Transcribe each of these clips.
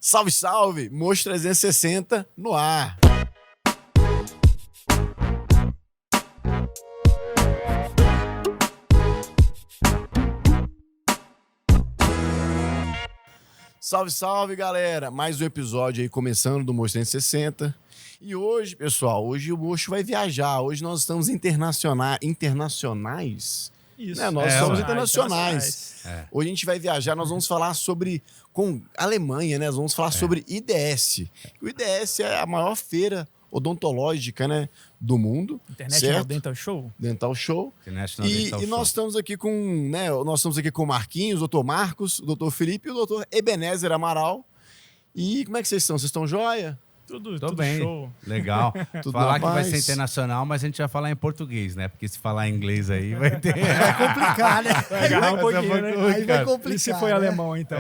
Salve, salve! Mocho 360 no ar. Salve, salve, galera! Mais um episódio aí começando do Mocho 360. E hoje, pessoal, hoje o Mocho vai viajar. Hoje nós estamos internacionais. Isso. Né? Nós somos internacionais. Hoje a gente vai viajar, nós vamos falar sobre Alemanha, né? Nós vamos falar sobre IDS. O IDS é a maior feira odontológica, né, do mundo. International Dental Show. Dental Show. International Dental E Show. nós estamos aqui com, né, nós estamos aqui com o Marquinhos, o doutor Marcos, o doutor Felipe e o doutor Ebenezer Amaral. E como é que vocês estão? Vocês estão joia? Tudo bem. Show. Legal. Tudo Falar na que vai paz. ser internacional, mas a gente vai falar em português, né? Porque se falar em inglês aí vai ter... Vai complicar, né? Vai agarrar um pouquinho, né? Aí vai complicar. E se foi né? alemão, então?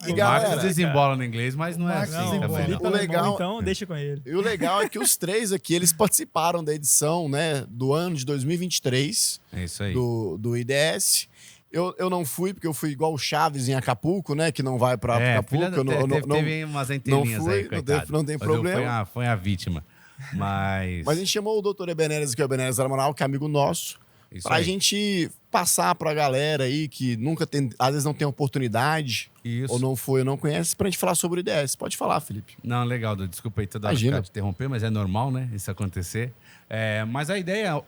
E o galera, Marcos desembola no inglês, mas não é Marcos assim desembola. também. Felipe O alemão, legal- então deixa com ele. E o legal é que os três aqui, eles participaram da edição, né, do ano de 2023 É isso aí. do IDS. Eu não fui, porque eu fui igual o Chaves em Acapulco, né, que não vai pra Acapulco. filha, Eu não, teve umas entrelinhas fui, aí, não coitado. teve- não tem Mas problema. Foi a vítima. Mas Mas a gente chamou o doutor Ebenezer, que é o Ebenezer Amaral, que é amigo nosso, isso pra aí. gente passar pra galera aí que nunca tem, às vezes não tem oportunidade, Isso. ou não foi, ou não conhece, pra gente falar sobre o IDS. Pode falar, Felipe. Não, legal, Du. Desculpa aí toda hora Imagina. ficar te interromper, mas é normal, né? Isso acontecer. Mas a ideia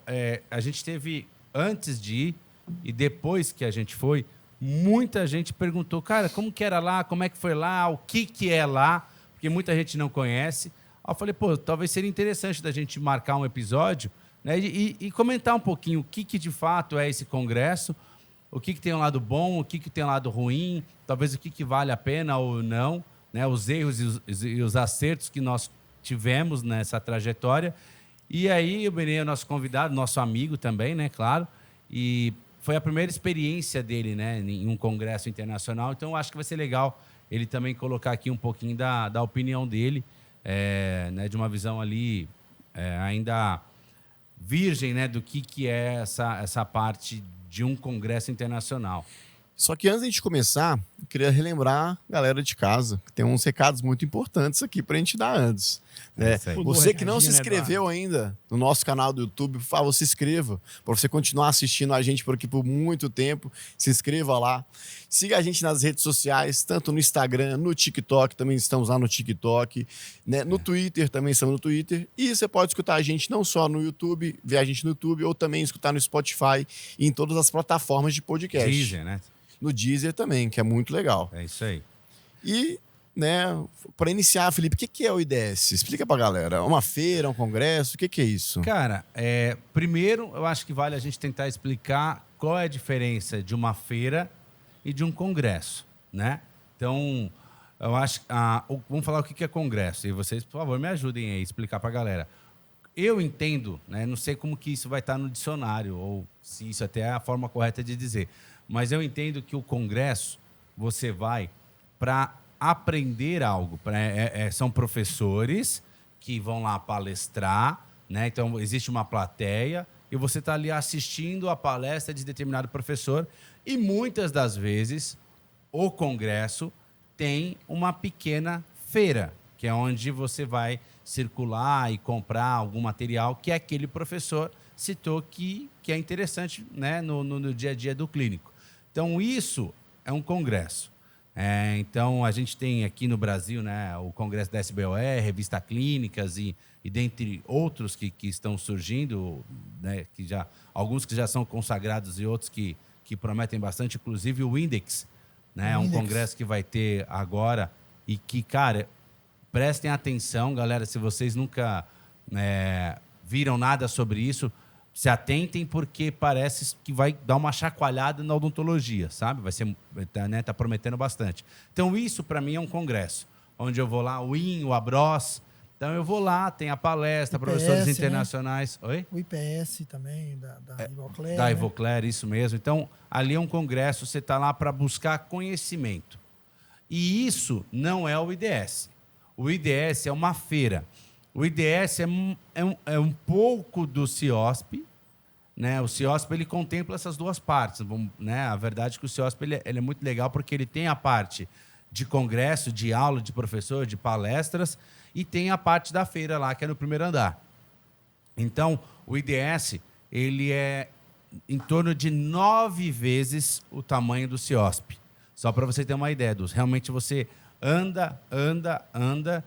a gente teve antes de ir e depois que a gente foi, muita gente perguntou, cara, como que era lá, como é que foi lá, o que é lá, porque muita gente não conhece. Aí eu falei, pô, talvez seria interessante da gente marcar um episódio, né, e comentar um pouquinho o que de fato é esse congresso, o que tem um lado bom, o que tem um lado ruim, talvez o que vale a pena ou não, né, os erros e os acertos que nós tivemos nessa trajetória. E aí o Benê é o nosso convidado, nosso amigo também, né, claro, e foi a primeira experiência dele, né, em um congresso internacional, então eu acho que vai ser legal ele também colocar aqui um pouquinho da opinião dele, né, de uma visão ali ainda virgem, né, do que é essa parte de um congresso internacional. Só que antes de a gente começar, eu queria relembrar a galera de casa, que tem uns recados muito importantes aqui pra gente dar antes. Né? isso aí. Você que não se Recadinho, né, inscreveu ainda no nosso canal do YouTube, por favor, se inscreva, para você continuar assistindo a gente por aqui por muito tempo. Se inscreva lá. Siga a gente nas redes sociais, tanto no Instagram, no TikTok, também estamos lá no TikTok, né? No Twitter, também estamos no Twitter. E você pode escutar a gente não só no YouTube, ver a gente no YouTube, ou também escutar no Spotify e em todas as plataformas de podcast. Deezer, né? No Deezer também, que é muito legal. É isso aí. E, né, para iniciar, Felipe, o que é o IDS? Explica pra galera. É uma feira, um congresso? O que é isso? Cara, primeiro eu acho que vale a gente tentar explicar qual é a diferença de uma feira e de um congresso, né? Então, eu acho... vamos falar o que é congresso. E vocês, por favor, me ajudem aí a explicar pra galera. Eu entendo, né? Não sei como que isso vai estar no dicionário, ou se isso até é a forma correta de dizer, mas eu entendo que o congresso, você vai para aprender algo. São professores que vão lá palestrar, né? Então, existe uma plateia e você está ali assistindo a palestra de determinado professor e muitas das vezes o congresso tem uma pequena feira, que é onde você vai circular e comprar algum material que aquele professor citou que é interessante, né, no dia a dia do clínico. Então, isso é um congresso. Então, a gente tem aqui no Brasil, né, o congresso da SBOE, Revista Clínicas e dentre outros que estão surgindo, né, alguns que já são consagrados e outros que prometem bastante, inclusive o Index, né, é um congresso que vai ter agora e que, cara, prestem atenção, galera, se vocês nunca viram nada sobre isso, se atentem, porque parece que vai dar uma chacoalhada na odontologia, sabe? Vai ser, né, tá prometendo bastante. Então, isso, para mim, é um congresso, onde eu vou lá, o IN, o ABROS. Então, eu vou lá, tem a palestra, IPS, professores né? internacionais. Oi? O IPS também, da Ivocler. Da né? Ivocler, isso mesmo. Então, ali é um congresso, você está lá para buscar conhecimento. E isso não é o IDS. O IDS é uma feira. O IDS é um pouco do CIOSP, né? O CIOSP ele contempla essas duas partes, né? A verdade é que o CIOSP ele é muito legal porque ele tem a parte de congresso, de aula, de professor, de palestras, e tem a parte da feira lá, que é no primeiro andar. Então, o IDS, ele é em torno de 9 vezes o tamanho do CIOSP. Só para você ter uma ideia, realmente você anda,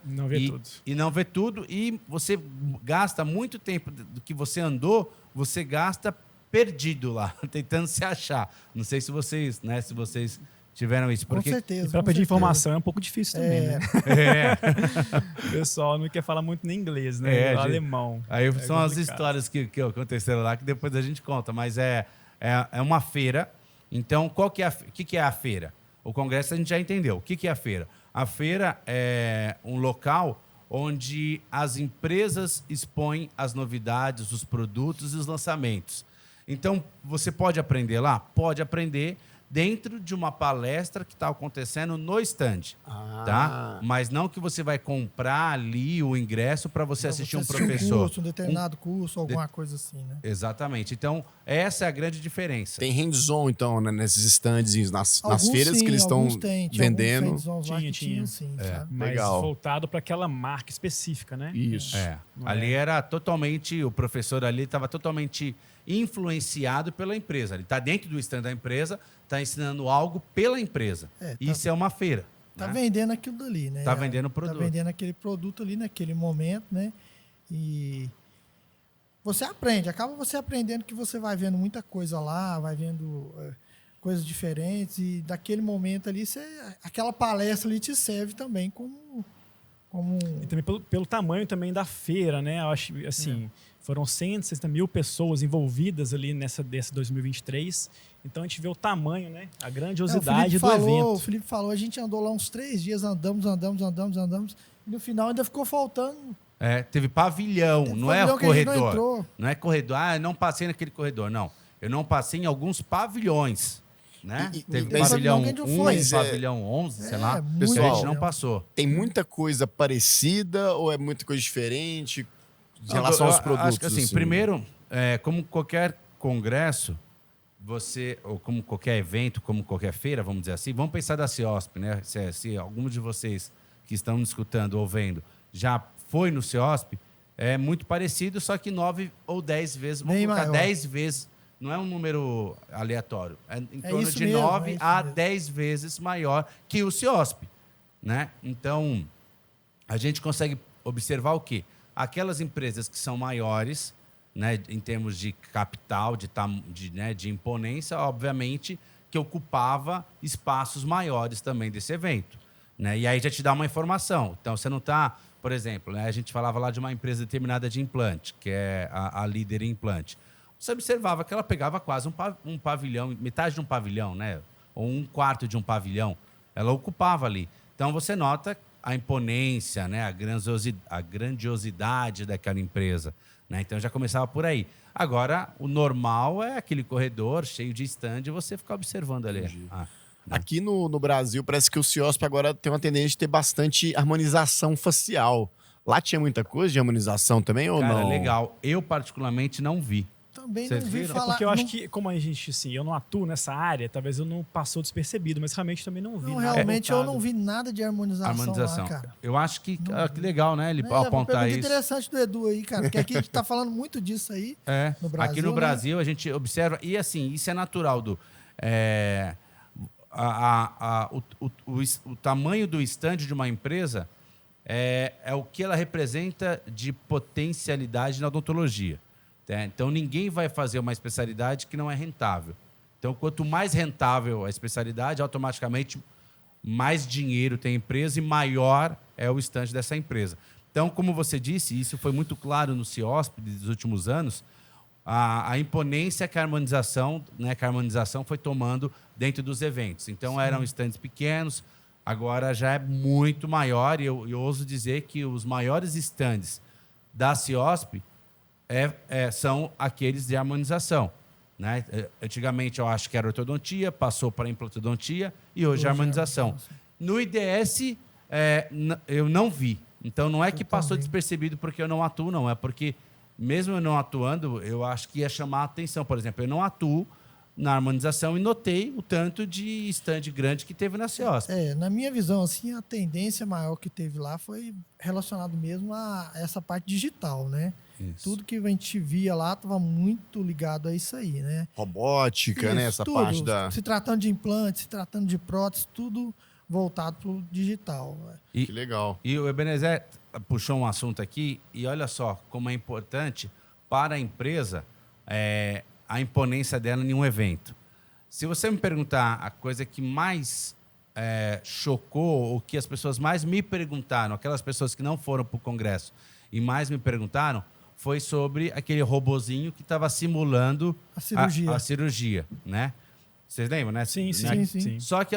Não vê tudo. e não vê tudo, e você gasta muito tempo do que você andou, você gasta perdido lá, tentando se achar. Não sei se vocês, né, se vocês tiveram isso. Com Porque certeza. Para com pedir certeza. informação é um pouco difícil também, né? O pessoal não quer falar muito nem inglês, né? O alemão. Aí É são as complicado. histórias que aconteceram lá, que depois a gente conta. Mas é uma feira. Então, o que é a feira? O congresso a gente já entendeu. O que é a feira? A feira é um local onde as empresas expõem as novidades, os produtos e os lançamentos. Então, você pode aprender lá? Pode aprender dentro de uma palestra que está acontecendo no stand, tá? Mas não que você vai comprar ali o ingresso para você Pra assistir um assistir professor. Um curso, um determinado curso, alguma coisa assim, né? Exatamente. Então, essa é a grande diferença. Tem hands-on, então, né, nesses stands, nas Alguns feiras sim, que eles estão alguns tem, tinha vendendo. alguns hands-ons lá que Tinha. tinham, sim, sabe? Mas Legal. voltado para aquela marca específica, né? Isso. Não Ali é. era totalmente, o professor ali estava totalmente influenciado pela empresa. Ele está dentro do stand da empresa, está ensinando algo pela empresa. Isso é uma feira. Tá né? vendendo aquilo dali, né? Tá vendendo o produto. Tá vendendo aquele produto ali naquele momento, né? E você aprende, acaba você aprendendo que você vai vendo muita coisa lá, vai vendo coisas diferentes e daquele momento ali, aquela palestra ali te serve também como E também pelo tamanho também da feira, né? Eu acho, assim, foram 160 mil pessoas envolvidas ali desse 2023. Então, a gente vê o tamanho, né? A grandiosidade do evento. O Felipe falou, a gente andou lá uns 3 dias, andamos, e no final ainda ficou faltando. Teve pavilhão, Teve não pavilhão é que a gente não corredor. entrou. Não é corredor. Eu não passei naquele corredor, não. Eu não passei em alguns pavilhões, né? Teve tem pavilhão pavilhão que a gente 1 não foi. e pavilhão 11, sei lá. muito Que a gente Pessoal, não passou. Tem muita coisa parecida ou é muita coisa diferente em relação aos produtos? Acho que assim, primeiro, como qualquer congresso, ou como qualquer evento, como qualquer feira, vamos dizer assim, vamos pensar da CIOSP, né? Se algum de vocês que estão me escutando ou vendo já foi no CIOSP, é muito parecido, só que 9 ou 10 vezes, vamos Bem colocar maior. 10 vezes, não é um número aleatório, é em torno isso de mesmo, 9 é isso a mesmo. 10 vezes maior que o CIOSP, né? Então, a gente consegue observar o quê? Aquelas empresas que são maiores, né, em termos de capital, de imponência, obviamente, que ocupava espaços maiores também desse evento. Né? E aí já te dá uma informação. Então, você não está, por exemplo, né, a gente falava lá de uma empresa determinada de implante, que é a líder em implante. Você observava que ela pegava quase um pavilhão, metade de um pavilhão, né? Ou um quarto de um pavilhão. Ela ocupava ali. Então, você nota a imponência, né? a grandiosidade daquela empresa. Né? Então, já começava por aí. Agora, o normal é aquele corredor cheio de stand e você ficar observando ali. Aqui no Brasil, parece que o CIOSP agora tem uma tendência de ter bastante harmonização facial. Lá tinha muita coisa de harmonização também ou Cara, não? legal. Eu, particularmente, não vi. Também Vocês não vi viram? falar. Porque eu acho não- que, como a gente, assim, eu não atuo nessa área, talvez eu não passou despercebido, mas realmente também não vi Não, nada realmente eu voltado. não vi nada de harmonização, lá, cara. Eu acho que legal, né? Ele É uma apontar pergunta isso. interessante do Edu aí, cara, porque aqui a gente tá falando muito disso aí. No Brasil, Aqui no né? Brasil a gente observa, e assim, isso é natural o tamanho do estande de uma empresa é o que ela representa de potencialidade na odontologia. Tá? Então, ninguém vai fazer uma especialidade que não é rentável. Então, quanto mais rentável a especialidade, automaticamente mais dinheiro tem a empresa e maior é o estande dessa empresa. Então, como você disse, isso foi muito claro no CIOSP dos últimos anos, a imponência que a harmonização foi tomando dentro dos eventos. Então, eram estandes pequenos, agora já é muito maior, e eu ouso dizer que os maiores estandes da CIOSP são aqueles de harmonização. Né? Antigamente, eu acho que era ortodontia, passou para implantodontia e hoje é harmonização. No IDS, eu não vi. Então, não é que passou despercebido porque eu não atuo, não. É porque, mesmo eu não atuando, eu acho que ia chamar a atenção. Por exemplo, eu não atuo na harmonização e notei o tanto de stand grande que teve na CIOSP. Na minha visão, assim, a tendência maior que teve lá foi relacionado mesmo a essa parte digital, né? Isso. Tudo que a gente via lá estava muito ligado a isso aí, né? Robótica, né? Essa tudo, parte da... se tratando de implantes, se tratando de prótese, tudo voltado para o digital. Que legal. E o Ebenezer puxou um assunto aqui, e olha só como é importante para a empresa a imponência dela em um evento. Se você me perguntar a coisa que mais chocou, ou que as pessoas mais me perguntaram, aquelas pessoas que não foram para o congresso e mais me perguntaram, foi sobre aquele robozinho que estava simulando a cirurgia, né? Vocês lembram, né? Sim. Só que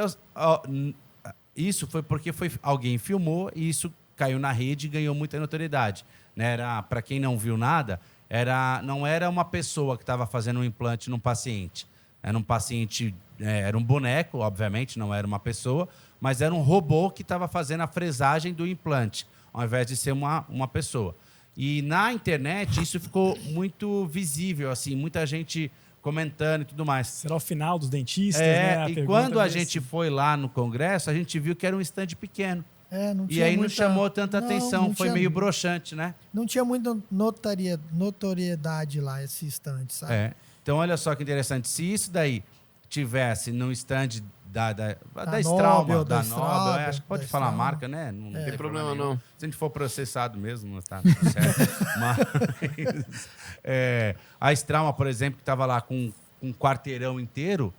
isso foi porque alguém filmou e isso caiu na rede e ganhou muita notoriedade, né? Para quem não viu nada, não era uma pessoa que estava fazendo um implante num paciente. Era um paciente, era um boneco, obviamente, não era uma pessoa, mas era um robô que estava fazendo a fresagem do implante, ao invés de ser uma pessoa. E na internet isso ficou muito visível, assim, muita gente comentando e tudo mais. Será o final dos dentistas, né? E quando a gente foi lá no congresso, a gente viu que era um stand pequeno. Não E aí não chamou tanta atenção, foi meio broxante, né? Não tinha muita notoriedade lá, esse stand, sabe? Então, olha só que interessante. Se isso daí tivesse no stand da Nobel, da Nobel, acho que pode falar a marca, né? Não tem problema nenhum. não. Se a gente for processado mesmo, não está tudo certo. Mas a Strauma, por exemplo, que estava lá com um quarteirão inteiro,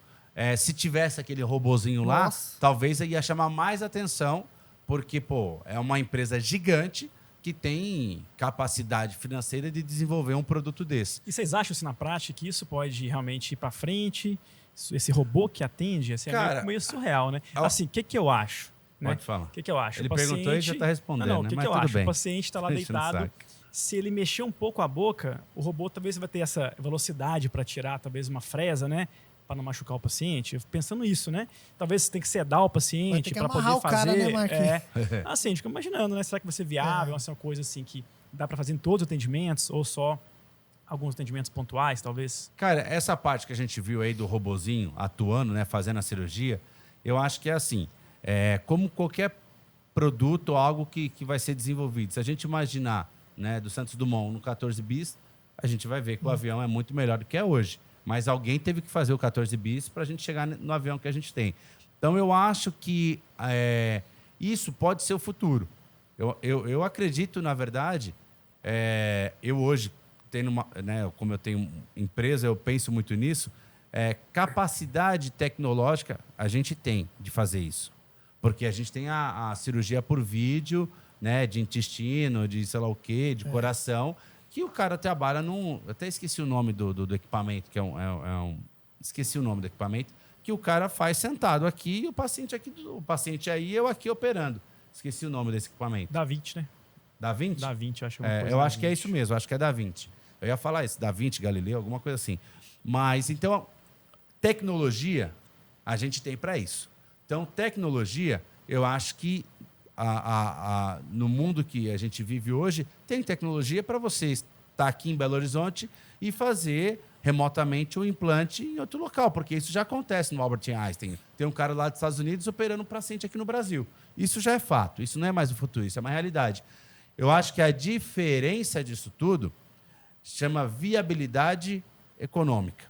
se tivesse aquele robozinho lá, talvez ia chamar mais atenção, porque, pô, é uma empresa gigante que tem capacidade financeira de desenvolver um produto desse. E vocês acham, assim, na prática, que isso pode realmente ir para frente? Esse robô que atende, assim, é meio surreal, né? Assim, o que eu acho? Pode né? falar. O que eu acho? Ele o paciente... perguntou e já está respondendo, não, né? O que Mas eu tudo acho? bem. O paciente está lá Deixa no deitado. saco. Se ele mexer um pouco a boca, o robô talvez vai ter essa velocidade para tirar talvez uma fresa, né? Para não machucar o paciente. Pensando nisso, né? Talvez você tenha que sedar o paciente para poder fazer. Cara, né, Marquinhos? Assim, a gente fica imaginando, né? Será que vai ser viável? Assim, uma coisa assim que dá para fazer em todos os atendimentos ou só alguns atendimentos pontuais, talvez? Cara, essa parte que a gente viu aí do robozinho atuando, né? Fazendo a cirurgia, eu acho que é assim. Como qualquer produto ou algo que vai ser desenvolvido. Se a gente imaginar, né, do Santos Dumont no 14 bis, a gente vai ver que o avião é muito melhor do que é hoje. Mas alguém teve que fazer o 14 bis para a gente chegar no avião que a gente tem. Então, eu acho que isso pode ser o futuro. Eu acredito, na verdade, eu hoje, como eu tenho empresa, eu penso muito nisso, capacidade tecnológica a gente tem de fazer isso. Porque a gente tem a cirurgia por vídeo, né, de intestino, de sei lá o quê, de coração, que o cara trabalha num... Até esqueci o nome do equipamento, que esqueci o nome do equipamento, que o cara faz sentado aqui e o paciente aí, eu aqui operando. Esqueci o nome desse equipamento. Da 20, né? Da 20? Da 20, eu acho. Eu acho que é isso mesmo, acho que é da 20. Eu ia falar isso, da 20, Galileu, alguma coisa assim. Mas, então, tecnologia a gente tem para isso. Então, tecnologia, eu acho que no mundo que a gente vive hoje, tem tecnologia para você estar aqui em Belo Horizonte e fazer remotamente um implante em outro local, porque isso já acontece no Albert Einstein. Tem um cara lá dos Estados Unidos operando um paciente aqui no Brasil. Isso já é fato, isso não é mais o futuro, isso é uma realidade. Eu acho que a diferença disso tudo chama viabilidade econômica.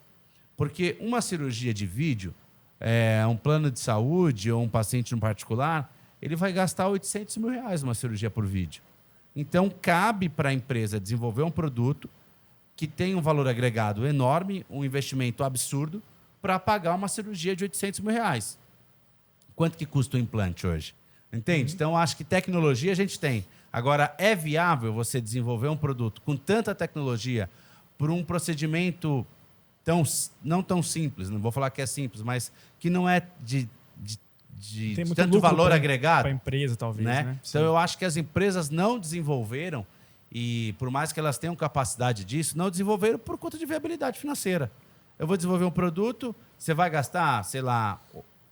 Porque uma cirurgia de vídeo, um plano de saúde ou um paciente no particular, ele vai gastar R$800 mil uma cirurgia por vídeo. Então, cabe para a empresa desenvolver um produto que tem um valor agregado enorme, um investimento absurdo, para pagar uma cirurgia de R$800 mil. Quanto que custa o implante hoje? Entende? Então, acho que tecnologia a gente tem. Agora, é viável você desenvolver um produto com tanta tecnologia por um procedimento não tão simples, não vou falar que é simples, mas que não é de tanto valor agregado. Para a empresa, talvez. Né? Então, eu acho que as empresas não desenvolveram, e por mais que elas tenham capacidade disso, não desenvolveram por conta de viabilidade financeira. Eu vou desenvolver um produto, você vai gastar, sei lá,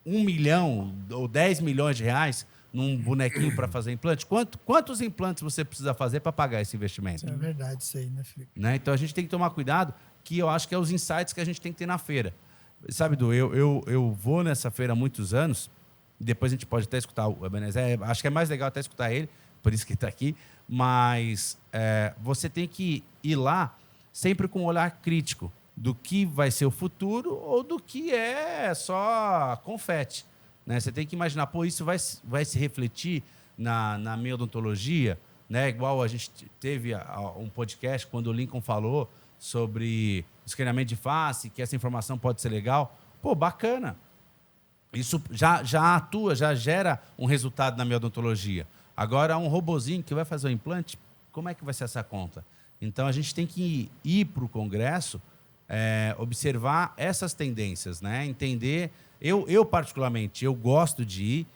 1 milhão ou 10 milhões de reais num bonequinho para fazer implante. Quantos implantes você precisa fazer para pagar esse investimento? É verdade isso aí, né, Felipe? Então, a gente tem que tomar cuidado, que eu acho que é os insights que a gente tem que ter na feira. Sabe, Du, eu vou nessa feira há muitos anos, depois a gente pode até escutar o Ebenezer, acho que é mais legal até escutar ele, por isso que ele está aqui, mas você tem que ir lá sempre com um olhar crítico do que vai ser o futuro ou do que é só confete. Né? Você tem que imaginar, pô, isso vai se refletir na minha odontologia, né? Igual a gente teve um podcast quando o Lincoln falou sobre escaneamento de face, que essa informação pode ser legal. Pô, bacana. Isso já atua, já gera um resultado na minha odontologia. Agora, um robozinho que vai fazer o implante, como é que vai ser essa conta? Então, a gente tem que ir para o Congresso, observar essas tendências, né? Entender. Eu, particularmente, eu gosto de ir.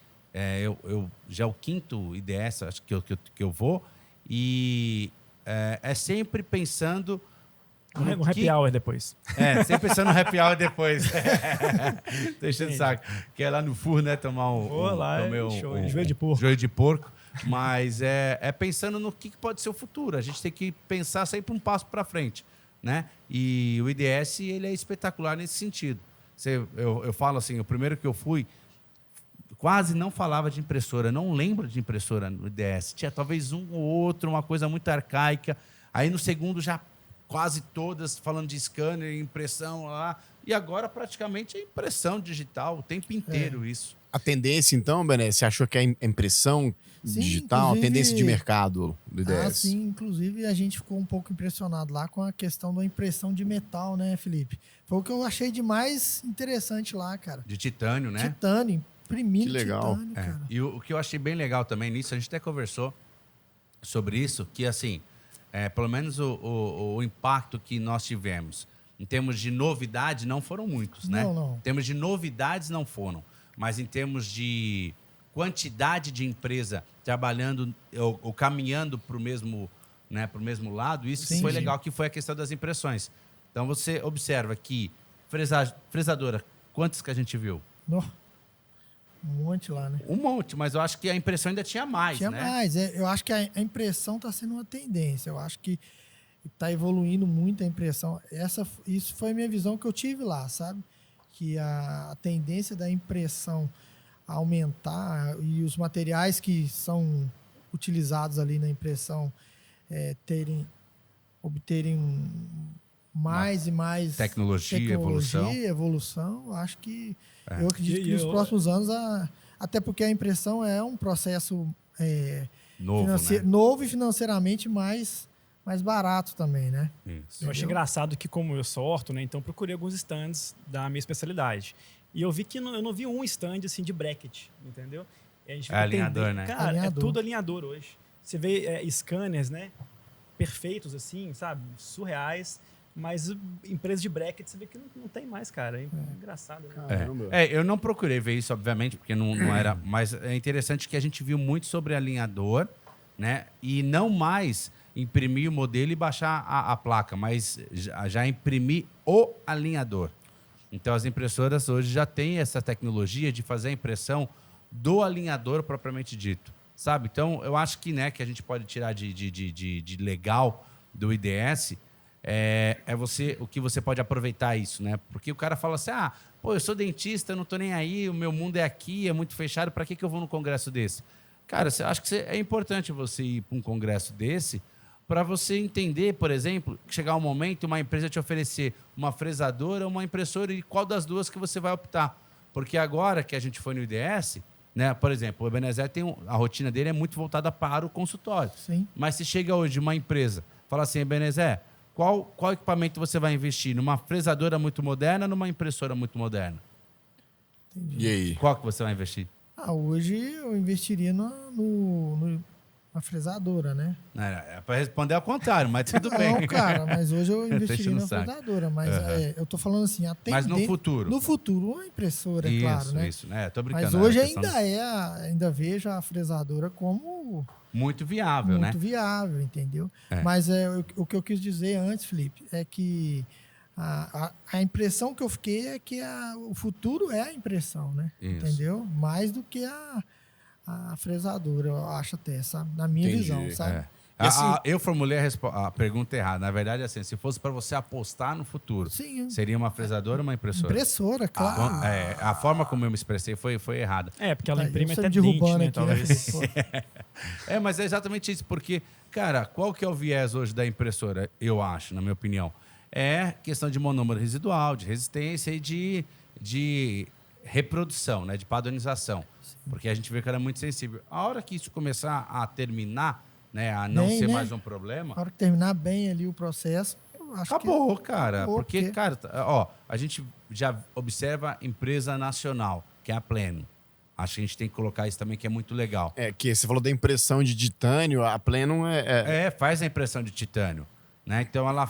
Eu já é o 5º IDS, acho que eu vou. E é sempre pensando... Um happy hour depois. Sempre pensando no happy hour depois. Tô enchendo o saco. Que é lá no Fur, né? Tomar joelho de porco. Joelho de porco. Mas é pensando no que pode ser o futuro. A gente tem que pensar sempre um passo para frente, né? E o IDS, ele é espetacular nesse sentido. Eu falo assim, o primeiro que eu fui, quase não falava de impressora. Não lembro de impressora no IDS. Tinha talvez um ou outro, uma coisa muito arcaica. Aí no segundo já quase todas falando de scanner, impressão lá. E agora praticamente é impressão digital o tempo inteiro isso. A tendência, então, Bené, você achou que é a impressão digital, a tendência de mercado do IDS? Sim, inclusive a gente ficou um pouco impressionado lá com a questão da impressão de metal, né, Felipe? Foi o que eu achei de mais interessante lá, cara. De titânio, né? Titânio, imprimindo Que legal. titânio, cara. E o que eu achei bem legal também nisso, a gente até conversou sobre isso, que assim, pelo menos o impacto que nós tivemos em termos de novidade não foram muitos, né? Não. Em termos de novidades não foram, mas em termos de quantidade de empresa trabalhando ou caminhando para o mesmo, né, pro mesmo lado, isso Sim, foi sim. legal, que foi a questão das impressões. Então você observa que fresadora, quantas que a gente viu? Um monte lá, né? Um monte, mas eu acho que a impressão ainda tinha mais, Tinha né? mais. Eu acho que a impressão está sendo uma tendência. Eu acho que está evoluindo muito a impressão. Isso foi a minha visão que eu tive lá, sabe? Que a tendência da impressão aumentar e os materiais que são utilizados ali na impressão obterem mais e mais tecnologia, evolução. Eu acho que eu acredito que nos próximos anos, até porque a impressão é um processo novo, né? novo e financeiramente mais barato também, né? Isso. Eu achei engraçado que, como eu sou orto, né, então procurei alguns stands da minha especialidade. E eu vi que eu não vi um stand assim de bracket, entendeu? E a gente fica alinhador, né? Cara, Alinhador. é tudo alinhador hoje. Você vê scanners, né? Perfeitos, assim, sabe? Surreais. Mas empresa de bracket, você vê que não tem mais, cara. É engraçado. Né? Eu não procurei ver isso, obviamente, porque não era... Mas é interessante que a gente viu muito sobre alinhador, né? E não mais imprimir o modelo e baixar a placa, mas já imprimir o alinhador. Então, as impressoras hoje já têm essa tecnologia de fazer a impressão do alinhador propriamente dito, sabe? Então, eu acho que, né, que a gente pode tirar de legal do IDS o que você pode aproveitar isso, né? Porque o cara fala assim, eu sou dentista, eu não estou nem aí, o meu mundo é aqui, é muito fechado, para que eu vou num congresso desse? Cara, eu acho que é importante você ir para um congresso desse para você entender, por exemplo, que chegar um momento uma empresa te oferecer uma fresadora ou uma impressora e qual das duas que você vai optar. Porque agora que a gente foi no IDS, né, por exemplo, o Ebenezer a rotina dele é muito voltada para o consultório. Sim. Mas se chega hoje uma empresa, fala assim, Ebenezer, qual equipamento você vai investir? Numa fresadora muito moderna ou numa impressora muito moderna? Entendi. E aí? Qual que você vai investir? Hoje eu investiria na fresadora, né? É para responder ao contrário, mas tudo bem. Não, cara, mas hoje eu investiria no na saco. fresadora. Mas eu tô falando assim, Mas no futuro? No futuro, uma impressora, Isso, claro, né? Isso, né? Tô brincando. Mas hoje ainda vejo a fresadora como muito viável, né? muito viável, entendeu? Mas o que eu quis dizer antes, Felipe, é que a impressão que eu fiquei é que o futuro é a impressão, né? Isso. Entendeu? Mais do que a fresadora, eu acho até, sabe? Na minha visão, sabe? E assim, Eu formulei a pergunta errada. Na verdade, assim, se fosse para você apostar no futuro, Sim. seria uma fresadora ou uma impressora? Impressora, claro. A forma como eu me expressei foi errada. Porque ela Aí, imprime você até me dente, derrubando né? aqui, Talvez. Felipe? Pô. Mas é exatamente isso, porque, cara, qual que é o viés hoje da impressora, eu acho, na minha opinião? É questão de monômero residual, de resistência e de reprodução, né? De padronização. Porque a gente vê que ela é muito sensível. A hora que isso começar a terminar, né, a não Bem, ser né? mais um problema, Na hora que terminar bem ali o processo, eu acho acabou, cara. acabou, Porque, cara, a gente já observa empresa nacional, que é a Pleno. Acho que a gente tem que colocar isso também, que é muito legal. que você falou da impressão de titânio, a Plenum Faz a impressão de titânio. Né? Então, ela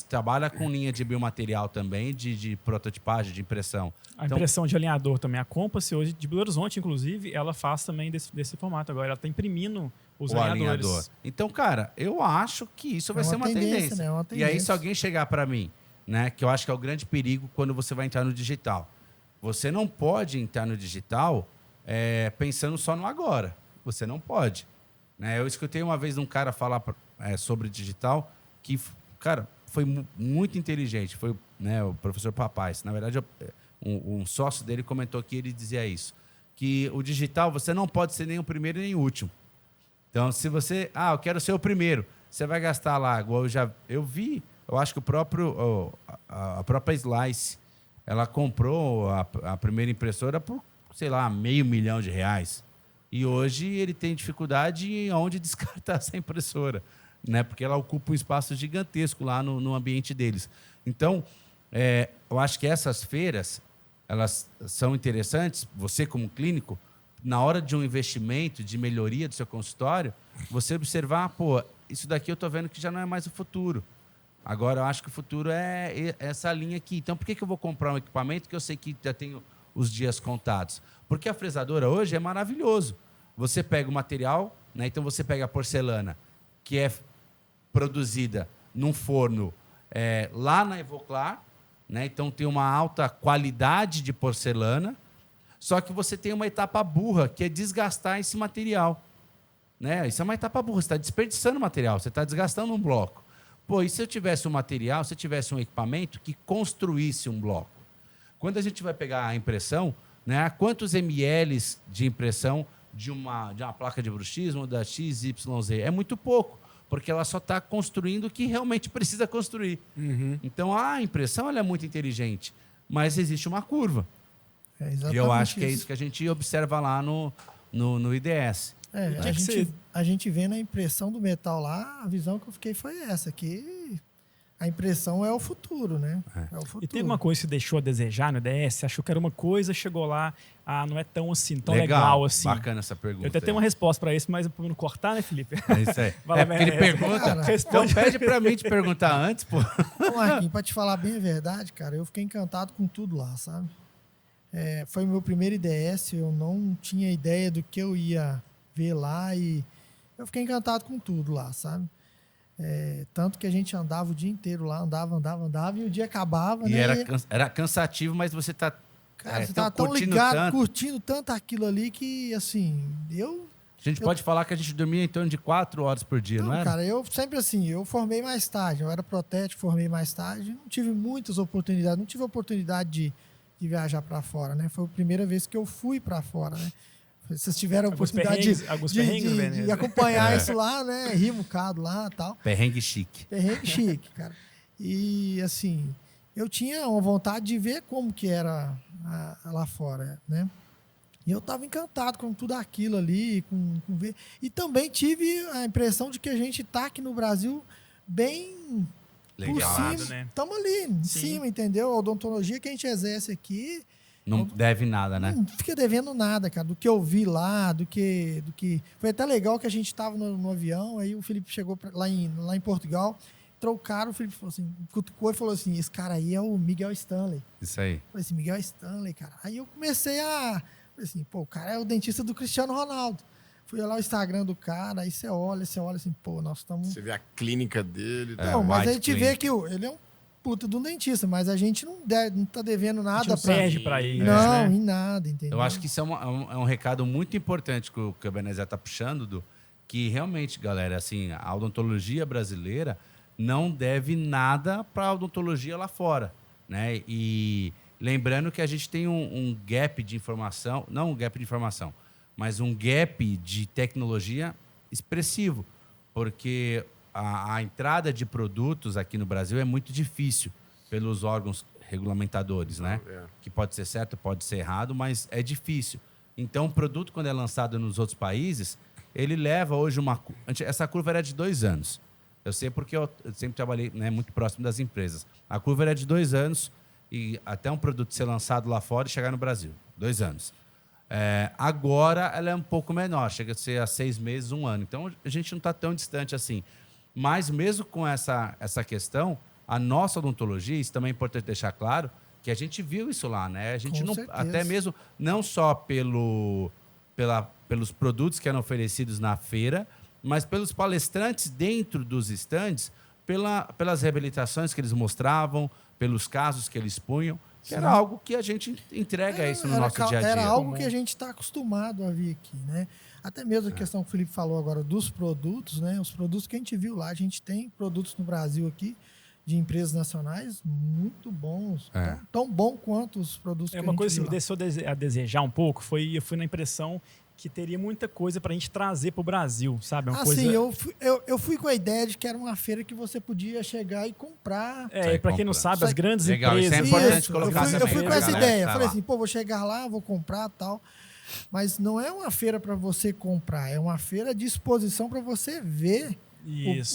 trabalha com linha de biomaterial também, de prototipagem, de impressão. A Então, impressão de alinhador também. A Compass, hoje, de Belo Horizonte, inclusive, ela faz também desse formato. Agora, ela está imprimindo os alinhadores. alinhador. Então, cara, eu acho que isso vai É ser uma uma tendência. né? É uma E aí, se tendência. alguém chegar para mim, né, que eu acho que é o grande perigo quando você vai entrar no digital. Você não pode entrar no digital pensando só no agora. Você não pode. Né? Eu escutei uma vez um cara falar sobre digital que, cara, foi muito inteligente. Foi, né, o professor Papais. Na verdade, um sócio dele comentou que ele dizia isso. Que o digital, você não pode ser nem o primeiro nem o último. Então, se você... eu quero ser o primeiro. Você vai gastar lá, igual eu vi, eu acho que a própria Slice, ela comprou a primeira impressora por, sei lá, R$500 mil. E hoje ele tem dificuldade em onde descartar essa impressora, né? Porque ela ocupa um espaço gigantesco lá no ambiente deles. Então, eu acho que essas feiras, elas são interessantes, você como clínico, na hora de um investimento, de melhoria do seu consultório, você observar, isso daqui eu estou vendo que já não é mais o futuro. Agora, eu acho que o futuro é essa linha aqui. Então, por que eu vou comprar um equipamento que eu sei que já tenho os dias contados? Porque a fresadora hoje é maravilhoso. Você pega o material, né? Então você pega a porcelana, que é produzida num forno lá na Evoclar, né? Então tem uma alta qualidade de porcelana, só que você tem uma etapa burra, que é desgastar esse material. Né? Isso é uma etapa burra, você está desperdiçando material, você está desgastando um bloco. E se eu tivesse um material, se eu tivesse um equipamento que construísse um bloco? Quando a gente vai pegar a impressão, né, quantos ml de impressão de uma placa de bruxismo da XYZ? É muito pouco, porque ela só está construindo o que realmente precisa construir. Uhum. Então, a impressão ela é muito inteligente, mas existe uma curva. Exatamente E eu acho que é isso que a gente observa lá no IDS. A gente vê na impressão do metal lá, a visão que eu fiquei foi essa, que a impressão é o futuro, né? É o futuro. E teve uma coisa que deixou a desejar no IDS? Achou que era uma coisa, chegou lá, não é tão assim, tão legal assim. Bacana essa pergunta. Eu até tenho uma resposta para isso, mas para não cortar, né, Felipe? É isso aí. Porque ele pergunta. Cara, Então pede para mim te perguntar antes, pô. Ô, Marquinhos, pra te falar bem a verdade, cara, eu fiquei encantado com tudo lá, sabe? Foi o meu primeiro IDS, eu não tinha ideia do que eu ia ver lá e eu fiquei encantado com tudo lá, sabe? Tanto que a gente andava o dia inteiro lá, andava e o dia acabava, E né? era cansativo, mas você tá... Cara, você tava tão ligado, curtindo tanto aquilo ali que, assim, A gente pode falar que a gente dormia em torno de 4 horas por dia, não era? Cara, eu sempre assim, eu formei mais tarde, eu era protético, formei mais tarde, não tive muitas oportunidades, não tive oportunidade de viajar para fora, né? Foi a primeira vez que eu fui para fora, né? Vocês tiveram a oportunidade de acompanhar isso lá, né? Rir um bocado lá e tal. Perrengue chique. Perrengue chique, cara. E, assim, eu tinha uma vontade de ver como que era lá fora, né? E eu estava encantado com tudo aquilo ali, com ver. E também tive a impressão de que a gente está aqui no Brasil bem legal, por cima. né? Estamos ali, em cima, entendeu? A odontologia que a gente exerce aqui... Não deve nada, né? Não fica devendo nada, cara, do que eu vi lá, do que... Foi até legal que a gente estava no avião, aí o Felipe chegou lá em Portugal, trocaram, o Felipe falou assim, cutucou e falou assim, esse cara aí é o Miguel Stanley. Isso aí. Eu falei assim, Miguel Stanley, cara. Aí eu comecei falei assim, o cara é o dentista do Cristiano Ronaldo. Fui olhar o Instagram do cara, aí você olha assim, nós estamos... Você vê a clínica dele. Não, mas a gente vê que ele é um puta de um dentista, mas a gente não tá devendo nada não serve para ele. Não, né? em nada, entendeu? Eu acho que isso é um recado muito importante que o Ebenezer está puxando, que realmente, galera, assim, a odontologia brasileira não deve nada para a odontologia lá fora, né? E lembrando que a gente tem um gap de informação, não um gap de informação, mas um gap de tecnologia expressivo, porque a entrada de produtos aqui no Brasil é muito difícil pelos órgãos regulamentadores, né? Que pode ser certo, pode ser errado, mas é difícil. Então, o produto, quando é lançado nos outros países, ele leva hoje essa curva era de 2 anos. Eu sei porque eu sempre trabalhei, né, muito próximo das empresas. A curva era de 2 anos e até um produto ser lançado lá fora e chegar no Brasil. 2 anos. Agora, ela é um pouco menor. Chega a ser a 6 meses, 1 ano. Então, a gente não está tão distante assim. Mas, mesmo com essa questão, a nossa odontologia, isso também é importante deixar claro, que a gente viu isso lá, né? A gente não, até mesmo, não só pelos produtos que eram oferecidos na feira, mas pelos palestrantes dentro dos estandes, pelas reabilitações que eles mostravam, pelos casos que eles punham, que era algo que a gente entrega isso no nosso dia a dia. Era algo que a gente está acostumado a vir aqui, né? Até mesmo a questão que o Felipe falou agora dos produtos, né? Os produtos que a gente viu lá, a gente tem produtos no Brasil aqui, de empresas nacionais muito bons, tão bom quanto os produtos que a gente viu lá. Uma coisa que me deixou a desejar um pouco eu fui na impressão que teria muita coisa para a gente trazer para o Brasil, sabe? Sim, eu fui com a ideia de que era uma feira que você podia chegar e comprar. Para quem não sabe, as grandes legal, empresas... Isso é importante colocar eu fui com essa ideia. Tá Falei lá. assim, vou chegar lá, vou comprar e tal. Mas não é uma feira para você comprar, é uma feira de exposição para você ver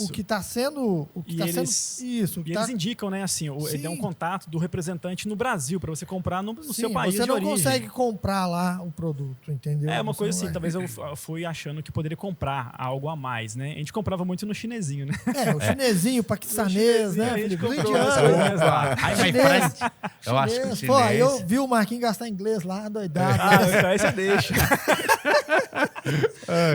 o que está sendo. Eles indicam, né? Assim, ele é um contato do representante no Brasil para você comprar no seu país de origem. Você não consegue comprar lá o produto, entendeu? É uma coisa assim, talvez eu fui achando que poderia comprar algo a mais, né? A gente comprava muito no chinesinho, né? O chinesinho, o paquistanês, né? A gente comprou Indiano. Eu acho que o chinês... Pô, eu vi o Marquinhos gastar inglês lá, doidado. Então aí você deixa.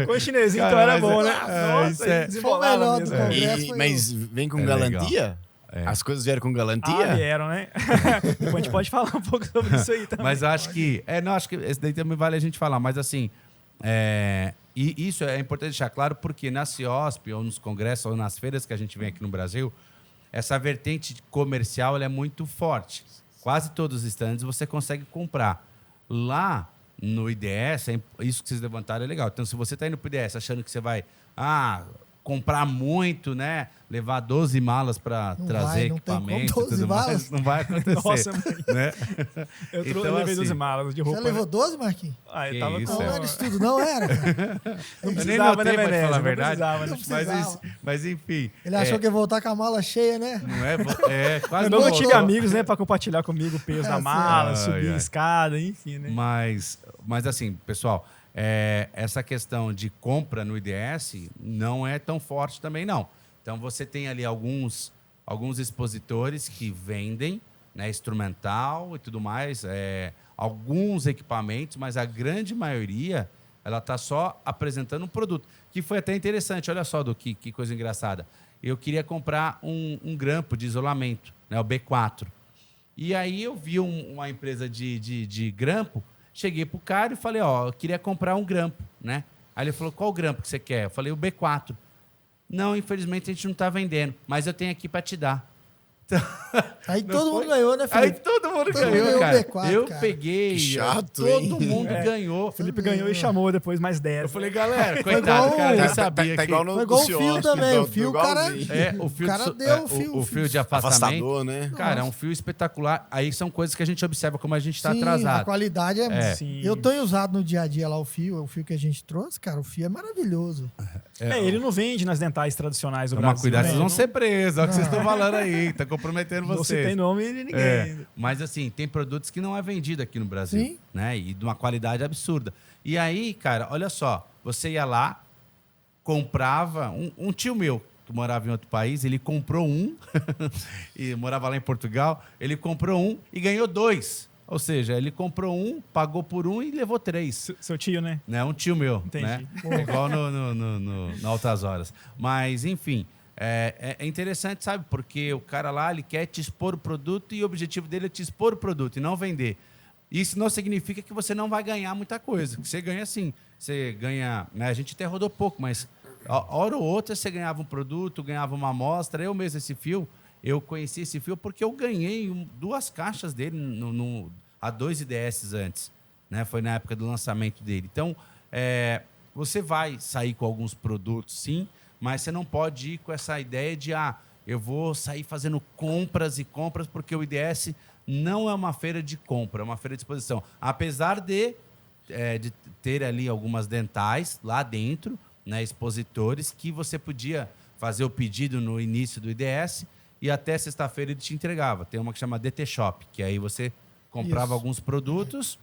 Com o chinesinho, então era bom, né? Nossa, melhor do congresso. Mas vem com galantia? As coisas vieram com galantia? Vieram, né? Depois a gente pode falar um pouco sobre isso aí também. Mas eu acho que... acho que esse daí também vale a gente falar. Mas assim, e isso é importante deixar claro porque na CIOSP, ou nos congressos, ou nas feiras que a gente vem aqui no Brasil, essa vertente comercial ela é muito forte. Quase todos os estandes você consegue comprar. Lá no IDS, isso que vocês levantaram é legal. Então, se você está indo para o IDS achando que você vai comprar muito, né? Levar 12 malas para trazer equipamento e tudo mais, não vai acontecer. Nossa, né? Eu levei 12 malas de roupa. Você levou 12, Marquinhos? Eu tava não era isso tudo, não era? Não precisava, né, Menezes? Falar a verdade. Não precisava. Mas enfim. Ele achou que ia voltar com a mala cheia, né? Não é? Quase eu não tive amigos, né, para compartilhar comigo o peso da mala, subir a escada, enfim, né? Mas assim, pessoal, essa questão de compra no IDS não é tão forte também, não. Então, você tem ali alguns expositores que vendem, né, instrumental e tudo mais, alguns equipamentos, mas a grande maioria ela está só apresentando um produto, que foi até interessante. Olha só, que coisa engraçada. Eu queria comprar um grampo de isolamento, né, o B4. E aí eu vi uma empresa de grampo, cheguei pro cara e falei, eu queria comprar um grampo, né? Aí ele falou, qual grampo que você quer? Eu falei, o B4. Não, infelizmente a gente não está vendendo, mas eu tenho aqui para te dar. Aí todo mundo ganhou, né, Felipe? Aí todo mundo ganhou, cara. B4, eu cara. peguei, chato, todo mundo ganhou. O Felipe ganhou e chamou depois mais 10. Eu falei, galera, coitado, o cara nem sabia. Tá igual no foi igual o fio também. O fio, o cara deu o fio de afastamento. Afastador, né? Cara, é um fio espetacular. Aí são coisas que a gente observa como a gente está atrasado. A qualidade Sim. Eu tenho usado no dia a dia lá o fio que a gente trouxe, cara, o fio é maravilhoso. Ele não vende nas dentais tradicionais do Brasil. Mas cuidado, né? vocês vão ser presos. Olha o que vocês estão falando aí. Tá comprometendo vocês. Você tem nome de ninguém. Mas assim, tem produtos que não é vendido aqui no Brasil. Sim. Né? E de uma qualidade absurda. E aí, cara, olha só. Você ia lá, comprava... Um tio meu, que morava em outro país, ele comprou um. E morava lá em Portugal. Ele comprou um e ganhou 2. Ou seja, ele comprou um, pagou por um e levou 3. Seu tio, né? Né? Um tio meu. Entendi. Né? Igual no Altas Horas. Mas, enfim... É interessante, sabe? Porque o cara lá, ele quer te expor o produto e o objetivo dele é te expor o produto e não vender. Isso não significa que você não vai ganhar muita coisa. Você ganha sim. Você ganha... Né? A gente até rodou pouco, mas Hora ou outra você ganhava um produto, ganhava uma amostra. Eu mesmo, eu conheci esse fio porque eu ganhei 2 caixas dele há 2 IDS antes. Né? Foi na época do lançamento dele. Então, você vai sair com alguns produtos, sim, mas você não pode ir com essa ideia de eu vou sair fazendo compras e compras, porque o IDS não é uma feira de compra, é uma feira de exposição. Apesar de ter ali algumas dentais lá dentro, né, expositores, que você podia fazer o pedido no início do IDS e até sexta-feira ele te entregava. Tem uma que chama DT Shop, que aí você comprava alguns produtos,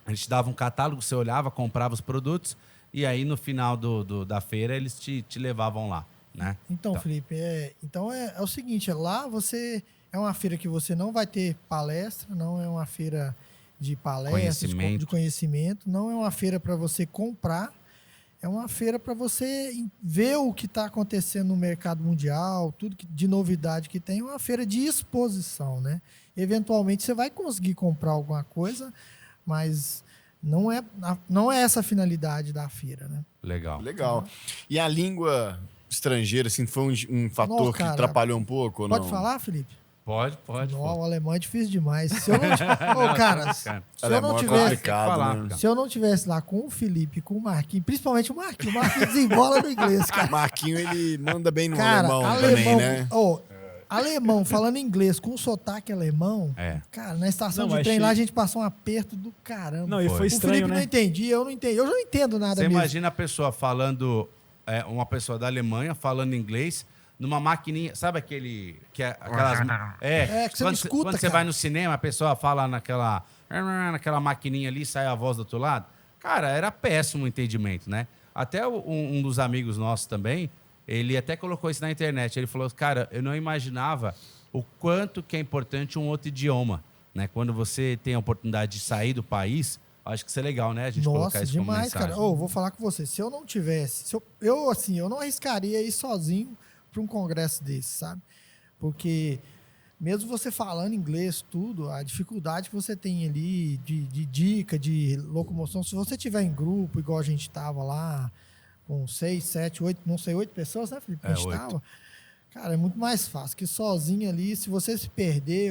a gente dava um catálogo, você olhava, comprava os produtos e aí no final da feira eles te levavam lá. Né? Então, Felipe, então é o seguinte, lá você é uma feira que você não vai ter palestra, não é uma feira de palestra, de conhecimento, não é uma feira para você comprar, é uma feira para você ver o que está acontecendo no mercado mundial, tudo de novidade que tem, é uma feira de exposição, né? Eventualmente você vai conseguir comprar alguma coisa, mas não é essa a finalidade da feira, né? Legal. E a língua estrangeira, assim, foi um fator que atrapalhou um pouco? Ou pode falar, Felipe? Pode. O alemão é difícil demais. Se eu não se eu não tivesse lá com o Felipe, com o Marquinhos, principalmente o Marquinhos desembola no inglês, cara. Marquinhos, ele manda bem no alemão também, né? Alemão, falando inglês com sotaque alemão, cara, na estação de trem lá a gente passou um aperto do caramba. Não, e foi estranho, o Felipe né? não entendi, eu não entendi. Eu já não entendo nada mesmo. Você imagina a pessoa falando, uma pessoa da Alemanha falando inglês numa maquininha, sabe aquele... que é aquelas, que você não escuta, quando você vai no cinema, a pessoa fala naquela maquininha ali e sai a voz do outro lado. Cara, era péssimo o entendimento, né? Até um dos amigos nossos também, ele até colocou isso na internet. Ele falou, cara, eu não imaginava o quanto que é importante um outro idioma, né? Quando você tem a oportunidade de sair do país, acho que isso é legal, né? A gente colocar isso como mensagem. Cara. Vou falar com você. Se eu não tivesse... eu não arriscaria ir sozinho para um congresso desse, sabe? Porque mesmo você falando inglês, tudo, a dificuldade que você tem ali de dica, de locomoção, se você tiver em grupo, igual a gente estava lá, com 6, 7, 8, não sei, 8 pessoas, né, Felipe? A gente estava. Cara, é muito mais fácil que sozinho ali, se você se perder,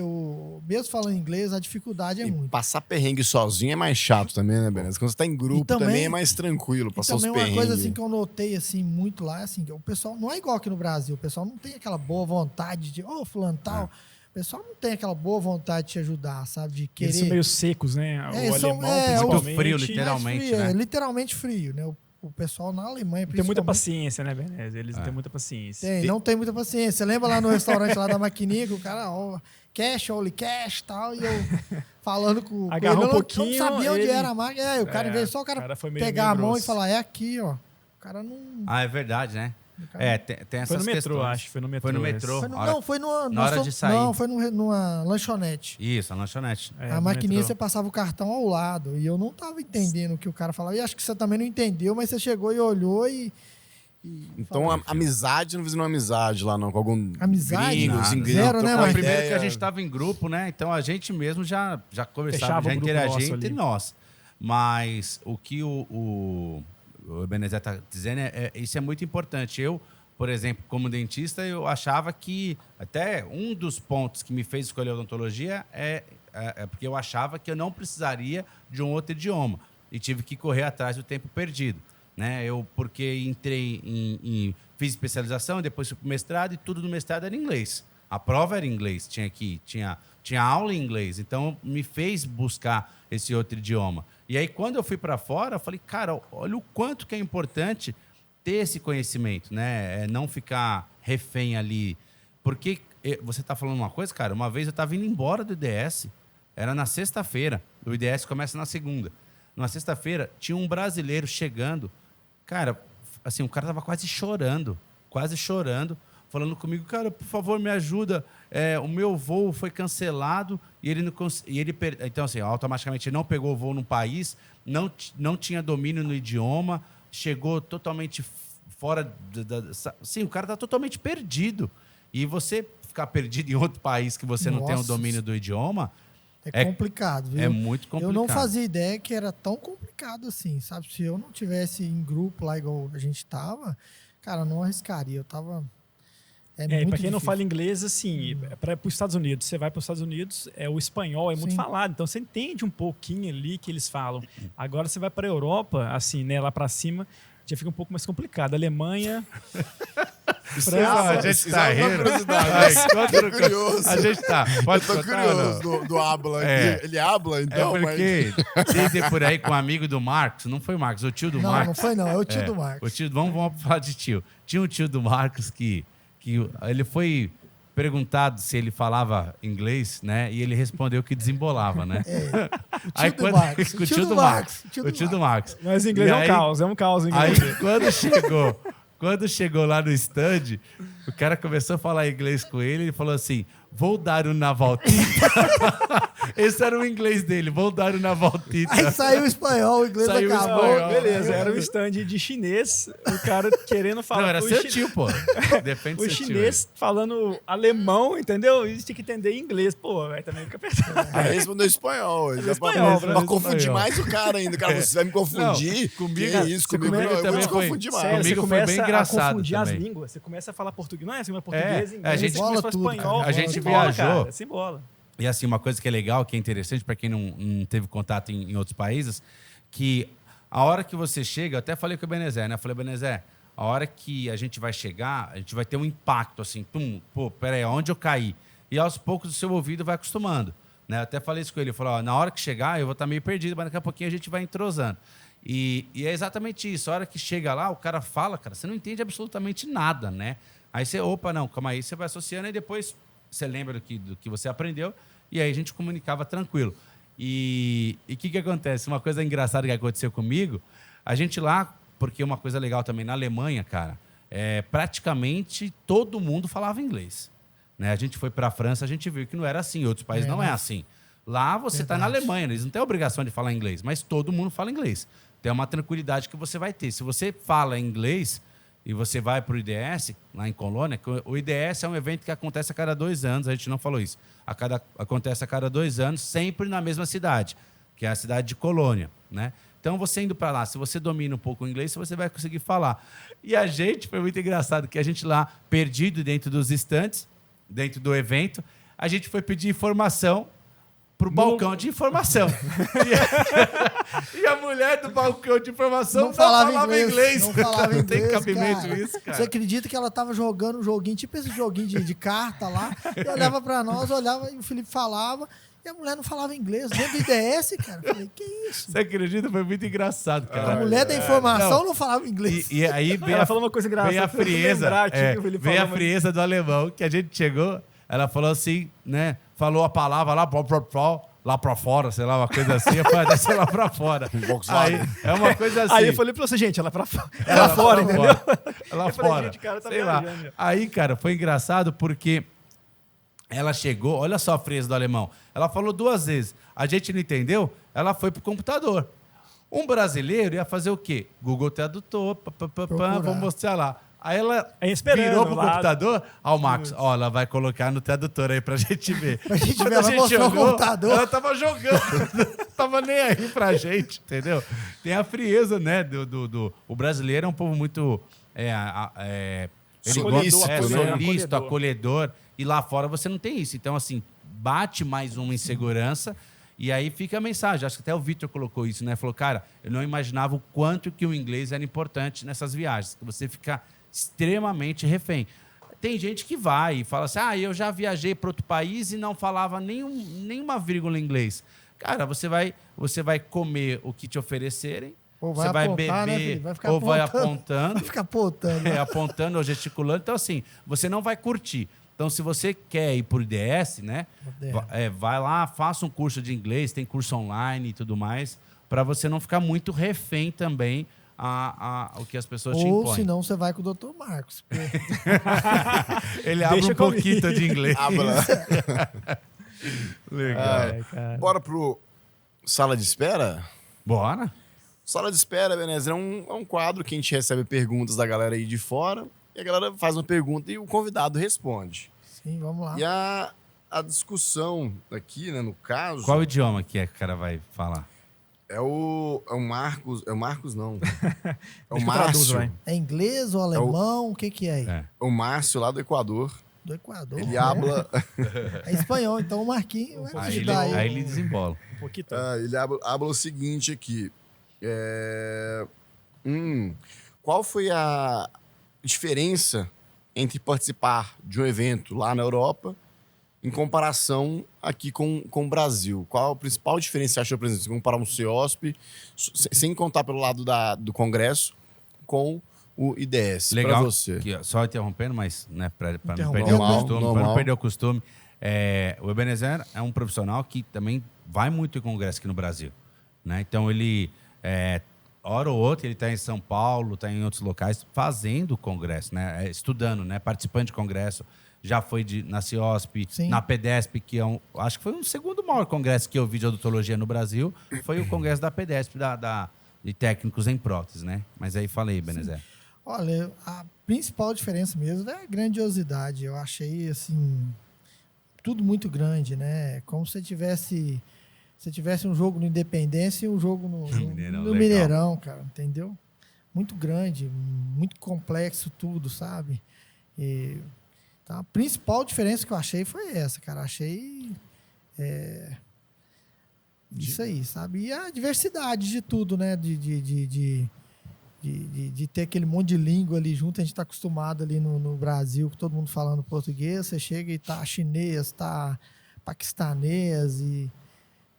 mesmo falando inglês, a dificuldade é muito. Passar perrengue sozinho é mais chato também, né, Beleza? Quando você tá em grupo também é mais tranquilo, passar os perrengues. Também uma coisa assim que eu notei assim, muito lá, assim, o pessoal não é igual aqui no Brasil, o pessoal não tem aquela boa vontade de, fulano tal, o pessoal não tem aquela boa vontade de te ajudar, sabe, de querer... Eles são meio secos, né? O alemão, muito frio, literalmente, frio, né? literalmente frio, né? O pessoal na Alemanha, tem muita paciência, né, Benes? Eles não têm muita paciência. Não tem muita paciência. Você lembra lá no restaurante lá da maquininha que o cara, cash, only cash e tal, e eu falando com agarrou ele, um pouquinho, eu não sabia onde era a máquina. O cara veio só o cara pegar a mão e falar, é aqui, ó. O cara não... é verdade, né? Tem essas foi no metrô, questões. acho. Foi no metrô. Foi no metrô. Foi na hora de sair. Não, foi numa lanchonete. Isso, a lanchonete. A maquininha você passava o cartão ao lado. E eu não tava entendendo o que o cara falava. E acho que você também não entendeu, mas você chegou e olhou e então a amizade não fez uma amizade lá, não? Com algum amizade? Zero, né? Primeiro que a gente tava em grupo, né? Então a gente mesmo já conversava, já interagia entre nós. Mas o que o Benezé está dizendo, isso é muito importante. Eu, por exemplo, como dentista, eu achava que até um dos pontos que me fez escolher a odontologia é porque eu achava que eu não precisaria de um outro idioma e tive que correr atrás do tempo perdido, né? Porque entrei fiz especialização, depois fui para o mestrado e tudo no mestrado era inglês. A prova era em inglês, tinha aula em inglês, então me fez buscar esse outro idioma. E aí, quando eu fui para fora, eu falei, cara, olha o quanto que é importante ter esse conhecimento, né? Não ficar refém ali. Porque você está falando uma coisa, cara, uma vez eu estava indo embora do IDS, era na sexta-feira, o IDS começa na segunda. Na sexta-feira, tinha um brasileiro chegando, cara, assim, o cara estava quase chorando, falando comigo, cara, por favor, me ajuda, o meu voo foi cancelado e ele não então, assim, automaticamente ele não pegou o voo no país, não tinha domínio no idioma, chegou totalmente fora sim, o cara está totalmente perdido. E você ficar perdido em outro país que você não tem o domínio do idioma, É complicado, viu? É muito complicado. Eu não fazia ideia que era tão complicado assim, sabe? Se eu não tivesse em grupo lá igual a gente tava, cara, eu não arriscaria. Eu tava... muito pra quem difícil. não fala inglês, assim, para os Estados Unidos, você vai para os Estados Unidos, o espanhol é muito Sim. falado, então você entende um pouquinho ali que eles falam. Agora você vai para a Europa, assim, né, lá para cima, já fica um pouco mais complicado. Alemanha, França, a gente tá rindo. Tô curioso. A gente tá. Pode Eu tô contar ou não? curioso do habla. É. Ele habla, então, É porque dizem por aí com um amigo do Marcos, não foi o Marcos, o tio do Não, Marcos. não foi não, é o tio do Marcos. O tio, vamos falar de tio. Tinha um tio do Marcos que ele foi perguntado se ele falava inglês, né? E ele respondeu que desembolava, né? O tio do Marcos. O tio do Marcos. O tio do Marcos. mas o inglês E é aí- um caos em Aí, inglês. quando chegou lá no stand, o cara começou a falar inglês com ele, ele falou assim, vou dar o na voltita. Esse era o inglês dele, vou dar o na voltita. Aí saiu o espanhol, o inglês Saiu o acabou. espanhol. Beleza, era um stand de chinês, o cara querendo falar. Não, era o seu chi- tio, pô. Defende O seu tio. chinês falando alemão, entendeu? E tinha que entender inglês. Pô, vai também fica pesado. Aí respondeu espanhol. Já Espanhol, pra né? confundir Espanhol. mais o cara ainda. Cara, você vai me confundir? Não, comigo- Que isso, você comigo comigo não, eu vou também te foi- confundir Sério, mais. Comigo você foi começa bem engraçado a confundir também. as línguas. Você começa a falar português. Não é assim, mas português, inglês. a gente você começa a falar bola tudo, espanhol. cara. A gente Sem bola, viajou. cara, sem bola. E assim, uma coisa que é legal, que é interessante para quem não teve contato em outros países, que a hora que você chega, eu até falei com o Benezé, né? Eu falei, Benezé, a hora que a gente vai chegar, a gente vai ter um impacto, assim, pô, peraí, onde eu caí? E aos poucos o seu ouvido vai acostumando, né? Eu até falei isso com ele, ele falou, ó, na hora que chegar eu vou estar meio perdido, mas daqui a pouquinho a gente vai entrosando. E é exatamente isso, a hora que chega lá, o cara fala, cara, você não entende absolutamente nada, né? Aí você, opa, não, calma aí, você vai associando e depois você lembra do que você aprendeu e aí a gente comunicava tranquilo. E o que acontece? Uma coisa engraçada que aconteceu comigo, a gente lá, porque uma coisa legal também, na Alemanha, cara, praticamente todo mundo falava inglês. Né? A gente foi para a França, a gente viu que não era assim, outros países não é assim. Lá você está na Alemanha, eles não têm obrigação de falar inglês, mas todo mundo fala inglês. Tem uma tranquilidade que você vai ter. Se você fala inglês e você vai para o IDS, lá em Colônia, o IDS é um evento que acontece a cada 2 anos, a gente não falou isso. Acontece a cada 2 anos, sempre na mesma cidade, que é a cidade de Colônia, né? Então, você indo para lá, se você domina um pouco o inglês, você vai conseguir falar. E a gente, foi muito engraçado, que a gente lá, perdido dentro dos estantes, dentro do evento, a gente foi pedir informação pro balcão de informação. E a mulher do balcão de informação Não falava inglês. Não falava Não tem inglês, cabimento cara. isso, cara. Você acredita que ela tava jogando um joguinho, tipo esse joguinho de carta lá, e olhava pra nós, olhava e o Felipe falava, e a mulher não falava inglês. Dentro do IDS, cara. Eu falei, que isso? Você acredita? Foi muito engraçado, cara. A mulher da informação não. não falava inglês. E aí veio Ela falou uma coisa engraçada. veio a eu fui frieza, lembrar aqui que o Felipe veio a falou, mas- frieza do alemão, que a gente chegou, ela falou assim, né? Falou a palavra lá pra fora, sei lá, uma coisa assim, eu falei, desce lá pra fora. Volkswagen. Aí, é uma coisa assim. Aí eu falei pra você, gente, ela pra fora, entendeu? Ela Eu falei, fora. gente, cara, tá sei lá. viajando já. Aí, cara, foi engraçado porque ela chegou, olha só a frieza do alemão. Ela falou 2 vezes. A gente não entendeu, ela foi pro computador. Um brasileiro ia fazer o quê? Google Tradutor, Procurar. vou mostrar lá. Aí ela Aí esperando virou pro lá. computador. Ó, o Marcos, ó, ela vai colocar no tradutor aí pra gente ver. Pra gente Quando ver, ela mostrou o computador. Ela tava jogando. Tava nem aí pra gente, entendeu? Tem a frieza, né? O brasileiro é um povo muito... Solícito, né? solícito, acolhedor. E lá fora você não tem isso. Então, assim, bate mais uma insegurança e aí fica a mensagem. Acho que até o Vitor colocou isso, né? Falou, cara, eu não imaginava o quanto que o inglês era importante nessas viagens. Que você fica extremamente refém. Tem gente que vai e fala assim, eu já viajei para outro país e não falava nenhuma vírgula em inglês. Cara, você vai comer o que te oferecerem, Ou vai você vai apontar, né, beber, Felipe? Vai ficar ou vai apontando. apontando. Vai ficar apontando. né? Apontando ou gesticulando. Então, assim, você não vai curtir. Então, se você quer ir por IDS, né? Vai lá, faça um curso de inglês, tem curso online e tudo mais, para você não ficar muito refém também ao que as pessoas te Ou impõem. senão você vai com o Dr. Marcos. Ele abre Deixa um comigo. pouquinho de inglês. Habla. Legal. Ai, cara. Bora pro sala de espera? Bora? Sala de espera, Benezé, é um quadro que a gente recebe perguntas da galera aí de fora e a galera faz uma pergunta e o convidado responde. Sim, vamos lá. E a discussão aqui, né, no caso, Qual idioma que o cara vai falar? é o Marcos... É o Marcos, não. É o Deixa que eu traduzo, Márcio. vai. É inglês ou alemão? O que que é aí? É. O Márcio, lá do Equador. Do Equador. Ele né? habla... É espanhol, então o Marquinhos vai Aí ele, ajudar aí. aí ele desembola. Um pouquinho. ele habla o seguinte aqui. Qual foi a diferença entre participar de um evento lá na Europa em comparação aqui com o Brasil? Qual a principal diferença você achou, por exemplo, se comparar um CEOSP, sem contar pelo lado do Congresso, com o IDS? Pra Legal, você. que, só interrompendo, mas né, para não Interrompa. perder o Normal, costume, para normal. não perder o costume, o Ebenezer é um profissional que também vai muito em congresso aqui no Brasil, né? Então ele hora ou outra ele está em São Paulo, está em outros locais fazendo congresso, né? Estudando, né? Participando de congresso. Já foi na CIOSP, Sim. na PEDESP, que acho que foi o segundo maior congresso que eu vi de odontologia no Brasil, foi o congresso da PEDESP, de técnicos em prótese, né? Mas aí falei, Ebenezer. Olha, a principal diferença mesmo é a grandiosidade. Eu achei, assim, tudo muito grande, né? Como se tivesse um jogo no Independência e um jogo no Mineirão, no legal. Mineirão, cara, entendeu? Muito grande, muito complexo tudo, sabe? Então, a principal diferença que eu achei foi essa, cara. Achei isso aí, sabe? E a diversidade de tudo, né? De ter aquele monte de língua ali junto. A gente está acostumado ali no Brasil, com todo mundo falando português. Você chega e tá chinês, tá paquistanês.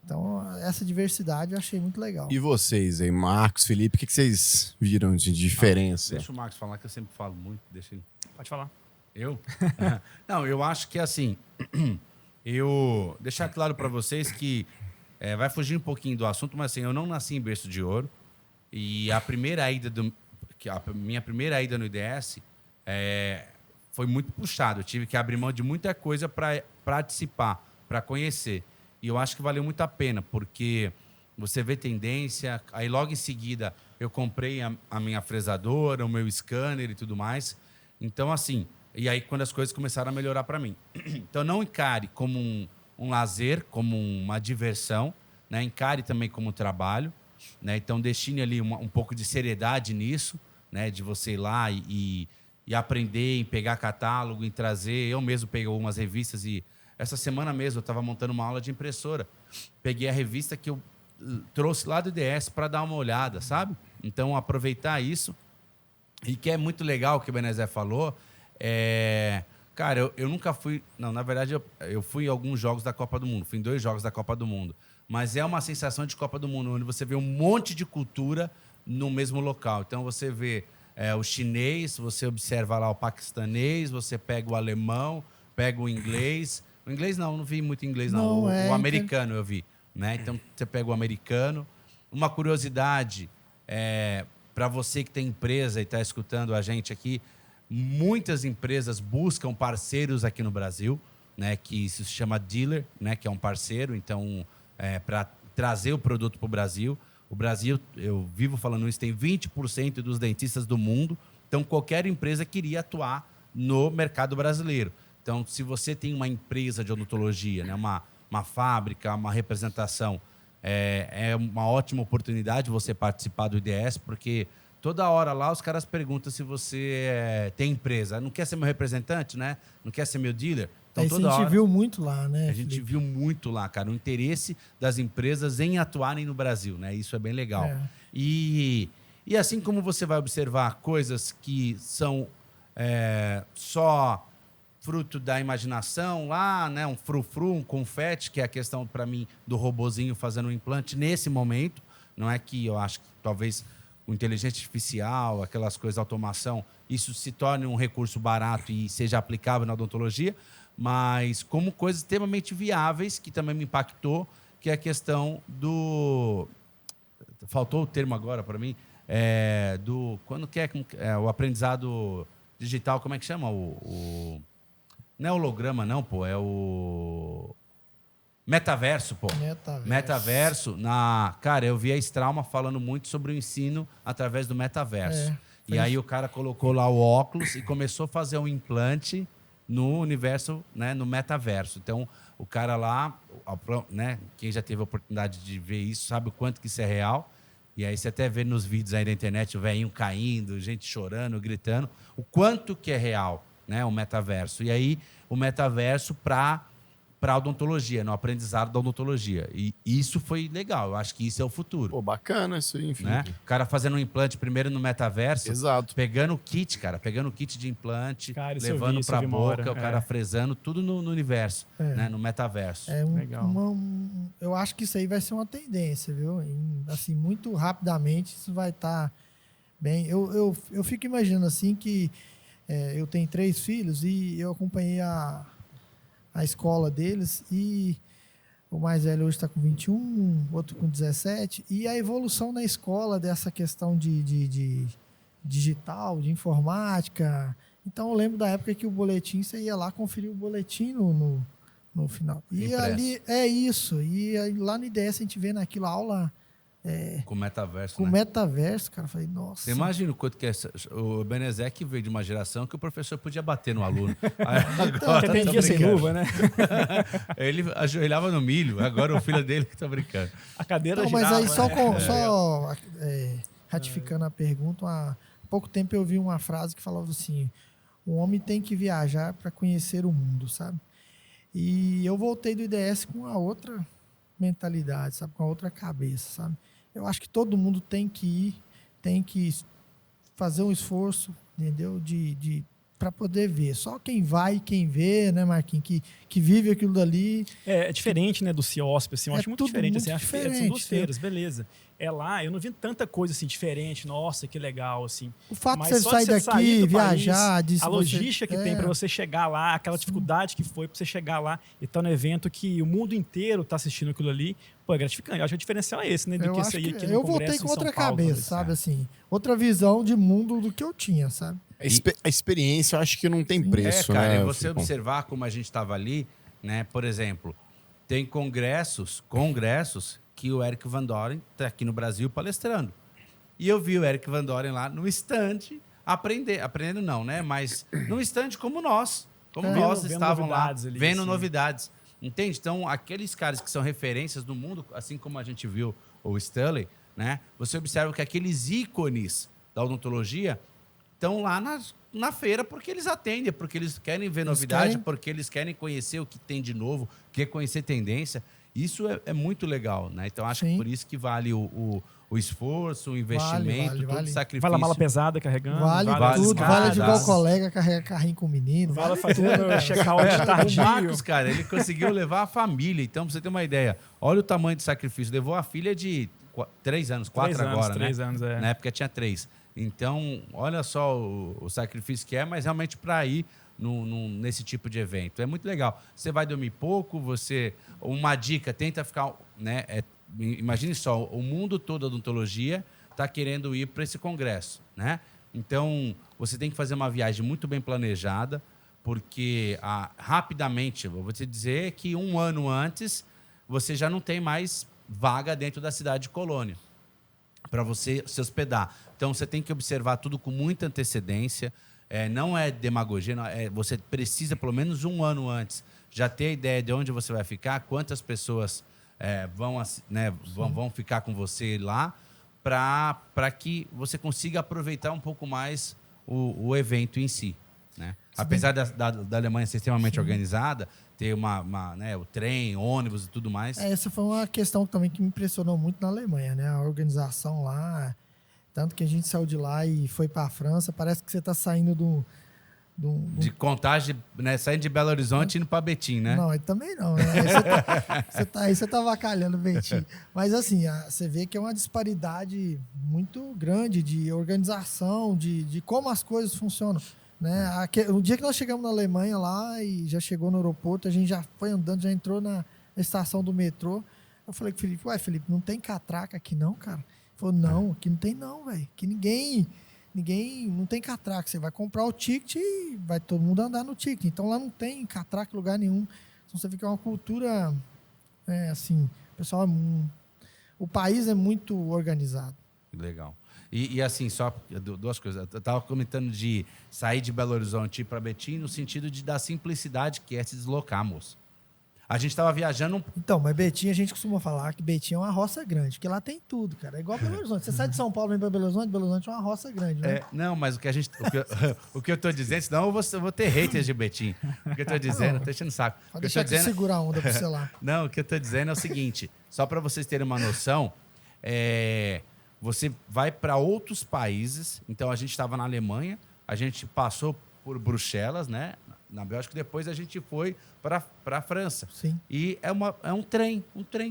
Então, essa diversidade eu achei muito legal. E vocês aí, Marcos, Felipe, o que vocês viram de diferença? Deixa o Marcos falar, que eu sempre falo muito. Deixa ele. Pode falar. Eu? Não, eu acho que assim, deixar claro para vocês que vai fugir um pouquinho do assunto, mas assim, eu não nasci em berço de ouro e a minha primeira ida no IDS foi muito puxado. Eu tive que abrir mão de muita coisa para participar, para conhecer. E eu acho que valeu muito a pena, porque você vê tendência, aí logo em seguida eu comprei a minha fresadora, o meu scanner e tudo mais. Então, assim, e aí quando as coisas começaram a melhorar para mim. Então, não encare como um lazer, como uma diversão, né? Encare também como trabalho, né? Então, destine ali um pouco de seriedade nisso, né? De você ir lá e aprender, em pegar catálogo, em trazer. Eu mesmo peguei algumas revistas e essa semana mesmo eu estava montando uma aula de impressora. Peguei a revista que eu trouxe lá do IDS para dar uma olhada, sabe? Então, aproveitar isso. E que é muito legal o que o Ebenezer falou. Cara, eu nunca fui... Não, na verdade, eu fui em alguns jogos da Copa do Mundo. Fui em 2 jogos da Copa do Mundo. Mas é uma sensação de Copa do Mundo, onde você vê um monte de cultura no mesmo local. Então, você vê o chinês, você observa lá o paquistanês, você pega o alemão, pega o inglês. O inglês não vi muito inglês, não. O americano eu vi, né? Então, você pega o americano. Uma curiosidade... para você que tem empresa e está escutando a gente aqui, muitas empresas buscam parceiros aqui no Brasil, né, que isso se chama dealer, né, que é um parceiro, então, para trazer o produto para o Brasil. O Brasil, eu vivo falando isso, tem 20% dos dentistas do mundo, então qualquer empresa queria atuar no mercado brasileiro. Então, se você tem uma empresa de odontologia, né, uma fábrica, uma representação, é uma ótima oportunidade você participar do IDS, porque toda hora lá os caras perguntam se você tem empresa. Não quer ser meu representante, né? Não quer ser meu dealer? Então, Isso a gente viu muito lá, né? A gente viu muito lá, cara, o interesse das empresas em atuarem no Brasil, né? Isso é bem legal. E assim como você vai observar coisas que são só fruto da imaginação lá, né? Um frufru, um confete, que é a questão, para mim, do robozinho fazendo um implante nesse momento. Não é que eu acho que talvez com inteligência artificial, aquelas coisas, automação, isso se torne um recurso barato e seja aplicável na odontologia, mas como coisas extremamente viáveis, que também me impactou, que é a questão do... Faltou o termo agora para mim. Quando que o aprendizado digital, como é que chama? Não é holograma, não, pô. É o metaverso, pô. Metaverso. Cara, eu vi a Strauma falando muito sobre o ensino através do metaverso. E aí o cara colocou lá o óculos e começou a fazer um implante no universo, né, no metaverso. Então, o cara lá, né, quem já teve a oportunidade de ver isso, sabe o quanto que isso é real. E aí você até vê nos vídeos aí da internet o velhinho caindo, gente chorando, gritando, o quanto que é real, né, o metaverso. E aí o metaverso para a odontologia, no aprendizado da odontologia. E isso foi legal, eu acho que isso é o futuro. Pô, bacana isso aí, enfim. Né? O cara fazendo um implante primeiro no metaverso, Exato. pegando o kit, pegando o kit de implante, Cara, isso eu vi, levando isso para eu a vi uma boca, hora, o cara é. fresando, tudo no universo, né? No metaverso. Legal. Eu acho que isso aí vai ser uma tendência, viu? Assim, muito rapidamente isso vai estar bem. Eu fico imaginando assim que eu tenho 3 filhos e eu acompanhei a escola deles e o mais velho hoje está com 21, outro com 17, e a evolução na escola dessa questão de digital, de informática. Então eu lembro da época que o boletim, você ia lá conferir o boletim no final. E Impresso. ali é isso. E aí, lá no IDS a gente vê naquilo a aula Com o metaverso, com né? metaverso, cara. Eu falei, nossa. Você imagina o quanto que o Benezek veio de uma geração que o professor podia bater no aluno. Aí, agora, Porque tem tá dia sem brincando. luva, né? Ele ajoelhava no milho, agora o filho dele que tá brincando. A cadeira Não, mas girava, aí só, né? ratificando a pergunta, há pouco tempo eu vi uma frase que falava assim: o homem tem que viajar para conhecer o mundo, sabe? E eu voltei do IDS com a outra mentalidade, sabe? Com a outra cabeça, sabe? Eu acho que todo mundo tem que ir, tem que fazer um esforço, entendeu? Para poder ver. Só quem vai e quem vê, né, Marquinhos, que vive aquilo dali. É diferente, né, do CIOSP, assim, eu É acho muito tudo diferente. muito Assim, são diferente, duas né? feiras, beleza. É lá, eu não vi tanta coisa assim diferente, nossa, que legal, assim. O fato Mas de você só sair você daqui, do viajar, país, de a logística que tem para você chegar lá, aquela dificuldade que foi para você chegar lá e estar no evento que o mundo inteiro está assistindo aquilo ali, pô, é gratificante. Eu acho que o diferencial é esse, né, do Eu que acho você ir aqui que no eu Congresso voltei em com São outra Paulo, cabeça, talvez. sabe? Assim, outra visão de mundo do que eu tinha, sabe? A experiência eu acho que não tem preço, cara, né? e você Filipão? observar como a gente estava ali, né? Por exemplo, tem congressos que o Eric Van Doren está aqui no Brasil palestrando. E eu vi o Eric Van Doren lá no stand aprendendo não, né? Mas no stand como nós Vendo estavam lá, novidades ali, vendo assim. novidades. Entende? Então, aqueles caras que são referências no mundo, assim como a gente viu o Stanley, né? Você observa que aqueles ícones da odontologia estão lá na feira porque eles atendem, porque eles querem ver novidade, porque eles querem conhecer o que tem de novo, quer conhecer tendência. Isso é muito legal, né? Então, acho que por isso que vale o esforço, o investimento, todo o sacrifício. Vale a mala pesada carregando. Vale as tudo, escadas. vale ajudar o colega a carregar carrinho com o menino. Vale fazer o check-out O tardio. Marcos, cara, ele conseguiu levar a família. Então, pra você ter uma ideia, olha o tamanho do sacrifício. Levou a filha de 3 anos, 4 agora, né? 3 anos, é. Na época tinha 3. Então, olha só o sacrifício que é, mas realmente para ir nesse tipo de evento. É muito legal. Você vai dormir pouco, uma dica, tenta ficar, né? Imagine só, o mundo todo da odontologia está querendo ir para esse congresso, né? Então, você tem que fazer uma viagem muito bem planejada, porque rapidamente, eu vou te dizer que 1 ano antes, você já não tem mais vaga dentro da cidade de Colônia para você se hospedar. Então, você tem que observar tudo com muita antecedência. Não é demagogia, você precisa, pelo menos 1 ano antes, já ter a ideia de onde você vai ficar, quantas pessoas vão ficar com você lá, para que você consiga aproveitar um pouco mais o evento em si. Né? Apesar da Alemanha ser extremamente organizada, ter o trem, ônibus e tudo mais. Essa foi uma questão também que me impressionou muito na Alemanha, né? A organização lá, tanto que a gente saiu de lá e foi para a França, parece que você está saindo de Contagem, né? Saindo de Belo Horizonte e indo para Betim, né? Não, aí também não, né? Aí você tá avacalhando Betim. Mas assim, você vê que é uma disparidade muito grande de organização, de como as coisas funcionam. Né? O dia que nós chegamos na Alemanha lá e já chegou no aeroporto, a gente já foi andando, já entrou na estação do metrô. Eu falei com o Felipe, Felipe, não tem catraca aqui não, cara? Ele falou, não, aqui não tem não, velho. Aqui ninguém, não tem catraca. Você vai comprar o ticket e vai todo mundo andar no ticket. Então lá não tem catraca em lugar nenhum. Então você vê que é uma cultura, assim, pessoal, o país é muito organizado. Legal. E assim, só duas coisas. Eu estava comentando de sair de Belo Horizonte e ir para Betim no sentido da simplicidade que é se deslocar, moço. A gente estava viajando... Então, mas Betim, a gente costuma falar que Betim é uma roça grande, porque lá tem tudo, cara. É igual Belo Horizonte. Você sai de São Paulo e vem para Belo Horizonte é uma roça grande, né? não, mas o que o que eu tô dizendo, senão eu vou ter haters de Betim. O que eu tô dizendo, tô enchendo o saco. Pode deixar que segurar a onda pra você lá. Não, o que eu tô dizendo é o seguinte, só para vocês terem uma noção, você vai para outros países, então a gente estava na Alemanha, a gente passou por Bruxelas, né? Na Bélgica, depois a gente foi para a França. Sim. E é um trem,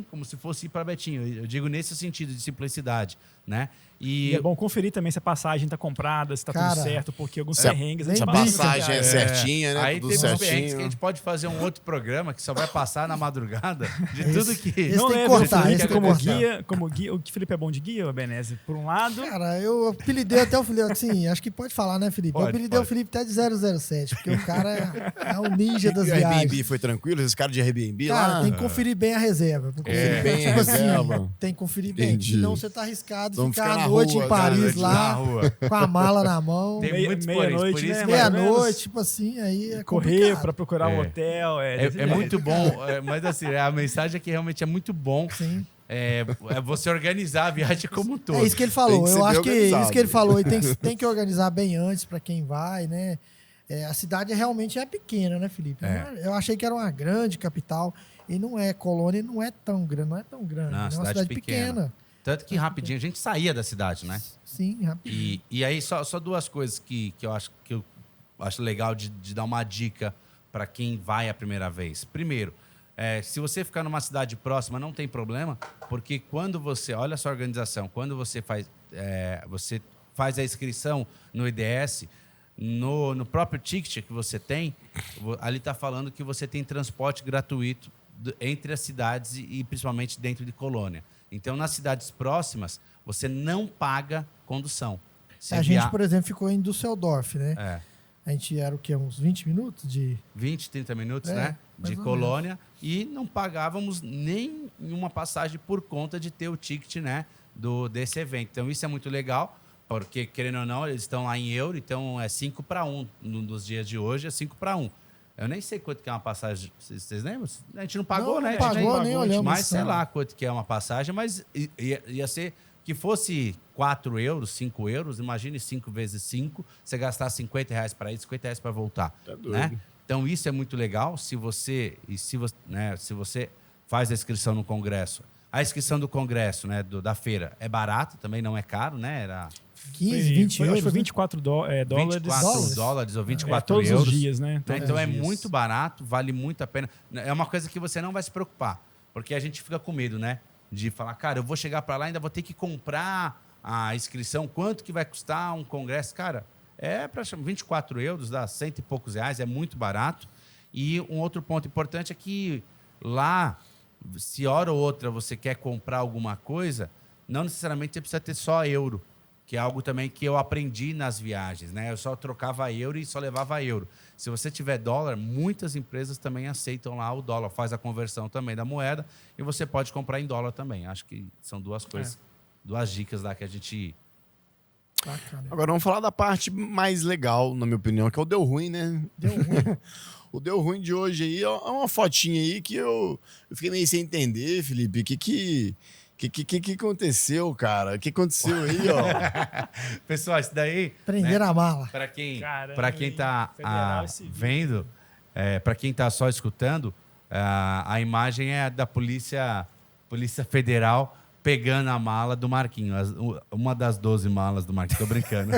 como se fosse ir para Betim. Eu digo nesse sentido de simplicidade, né? E é bom conferir também se a passagem está comprada, se está tudo certo, porque alguns perrengues... Se a passagem é certinha, né? Aí tudo teve uns perrengues certinho. que a gente pode fazer um outro programa que só vai passar na madrugada de tudo que... Esse Não tem que lembro, cortar, Felipe, esse tem que como guia, o que Felipe é bom de guia, Benese? Por um lado... Cara, eu apelidei até o Felipe, assim, acho que pode falar, né, Felipe? Eu apelidei o Felipe até de 007, porque o cara é o ninja das E o viagens. Airbnb foi tranquilo? Esses caras de Airbnb Cara, lá? tem que conferir bem a reserva. Conferir bem a tipo reserva. assim, tem que conferir bem. Entendi. Senão você tá arriscado Vamos ficar ficar à na noite rua, em Paris noite lá, na rua. com a mala na mão, Tem muitos meia-noite, por isso, né? que- Mais ou menos. meia-noite, tipo assim, aí é Correr complicado. para procurar um hotel. É muito bom, mas assim, a mensagem é que realmente é muito bom Sim. é você organizar a viagem como um todo. É isso que ele Tem falou. que ser Eu bem acho que organizado. isso que ele falou, e tem que organizar bem antes para quem vai, né? A cidade realmente é pequena, né, Felipe? Eu achei que era uma grande capital e não é. Colônia não é tão grande, Não, é uma cidade pequena. Tanto que rapidinho a gente saía da cidade, né? Sim, rapidinho. E aí, só duas coisas que eu acho legal de dar uma dica para quem vai a primeira vez. Primeiro, se você ficar numa cidade próxima, não tem problema, porque quando você... Olha a sua organização. Quando você faz a inscrição no IDS, no próprio ticket que você tem, ali está falando que você tem transporte gratuito entre as cidades e principalmente dentro de Colônia. Então, nas cidades próximas, você não paga condução. A gente, por exemplo, ficou em Düsseldorf, né? É. A gente era o quê? Uns 20 minutos de... 20, 30 minutos, É, né? mais De ou Colônia. E não pagávamos nem uma passagem por conta de ter o ticket, né? Desse evento. Então, isso é muito legal, porque, querendo ou não, eles estão lá em euro, então é 5-1. Nos dias de hoje é 5-1. Eu nem sei quanto que é uma passagem. Vocês lembram? A gente não pagou, Não, né? não pagou, nem olhamos Mas isso, sei não. lá quanto que é uma passagem, mas ia ser... Que fosse 4 euros, 5 euros, imagine 5 vezes 5, você gastar R$50 para ir, R$50 para voltar. Tá doido. Né? Então, isso é muito legal se você faz a inscrição no congresso. A inscrição do congresso, né, da feira, é barata, também não é caro, né? Era 15, 20 euros. Acho que foi né? 24 dólares. 24 dólares ou 24 todos euros. os dias, né? Né? Todos Então os é dias. muito barato, vale muito a pena. É uma coisa que você não vai se preocupar, porque a gente fica com medo, né? De falar, cara, eu vou chegar para lá e ainda vou ter que comprar a inscrição. Quanto que vai custar um congresso? Cara, é para 24 euros, dá R$100 e poucos, é muito barato. E um outro ponto importante é que lá, se hora ou outra você quer comprar alguma coisa, não necessariamente você precisa ter só euro, que é algo também que eu aprendi nas viagens, né? Eu só trocava euro e só levava euro. Se você tiver dólar, muitas empresas também aceitam lá o dólar, faz a conversão também da moeda e você pode comprar em dólar também. Acho que são duas coisas, duas dicas lá que a gente... Bacana. Agora vamos falar da parte mais legal, na minha opinião, que é o Deu Ruim, né? Deu ruim. O Deu Ruim de hoje aí é uma fotinha aí que eu fiquei meio sem entender, Felipe. O que aconteceu, cara? O que aconteceu aí, ó? Pessoal, isso daí... Prenderam a mala. Para quem Caramba, está federal e civil. vendo, para quem está só escutando, a imagem é da Polícia Federal pegando a mala do Marquinho, uma das 12 malas do Marquinho. Tô brincando.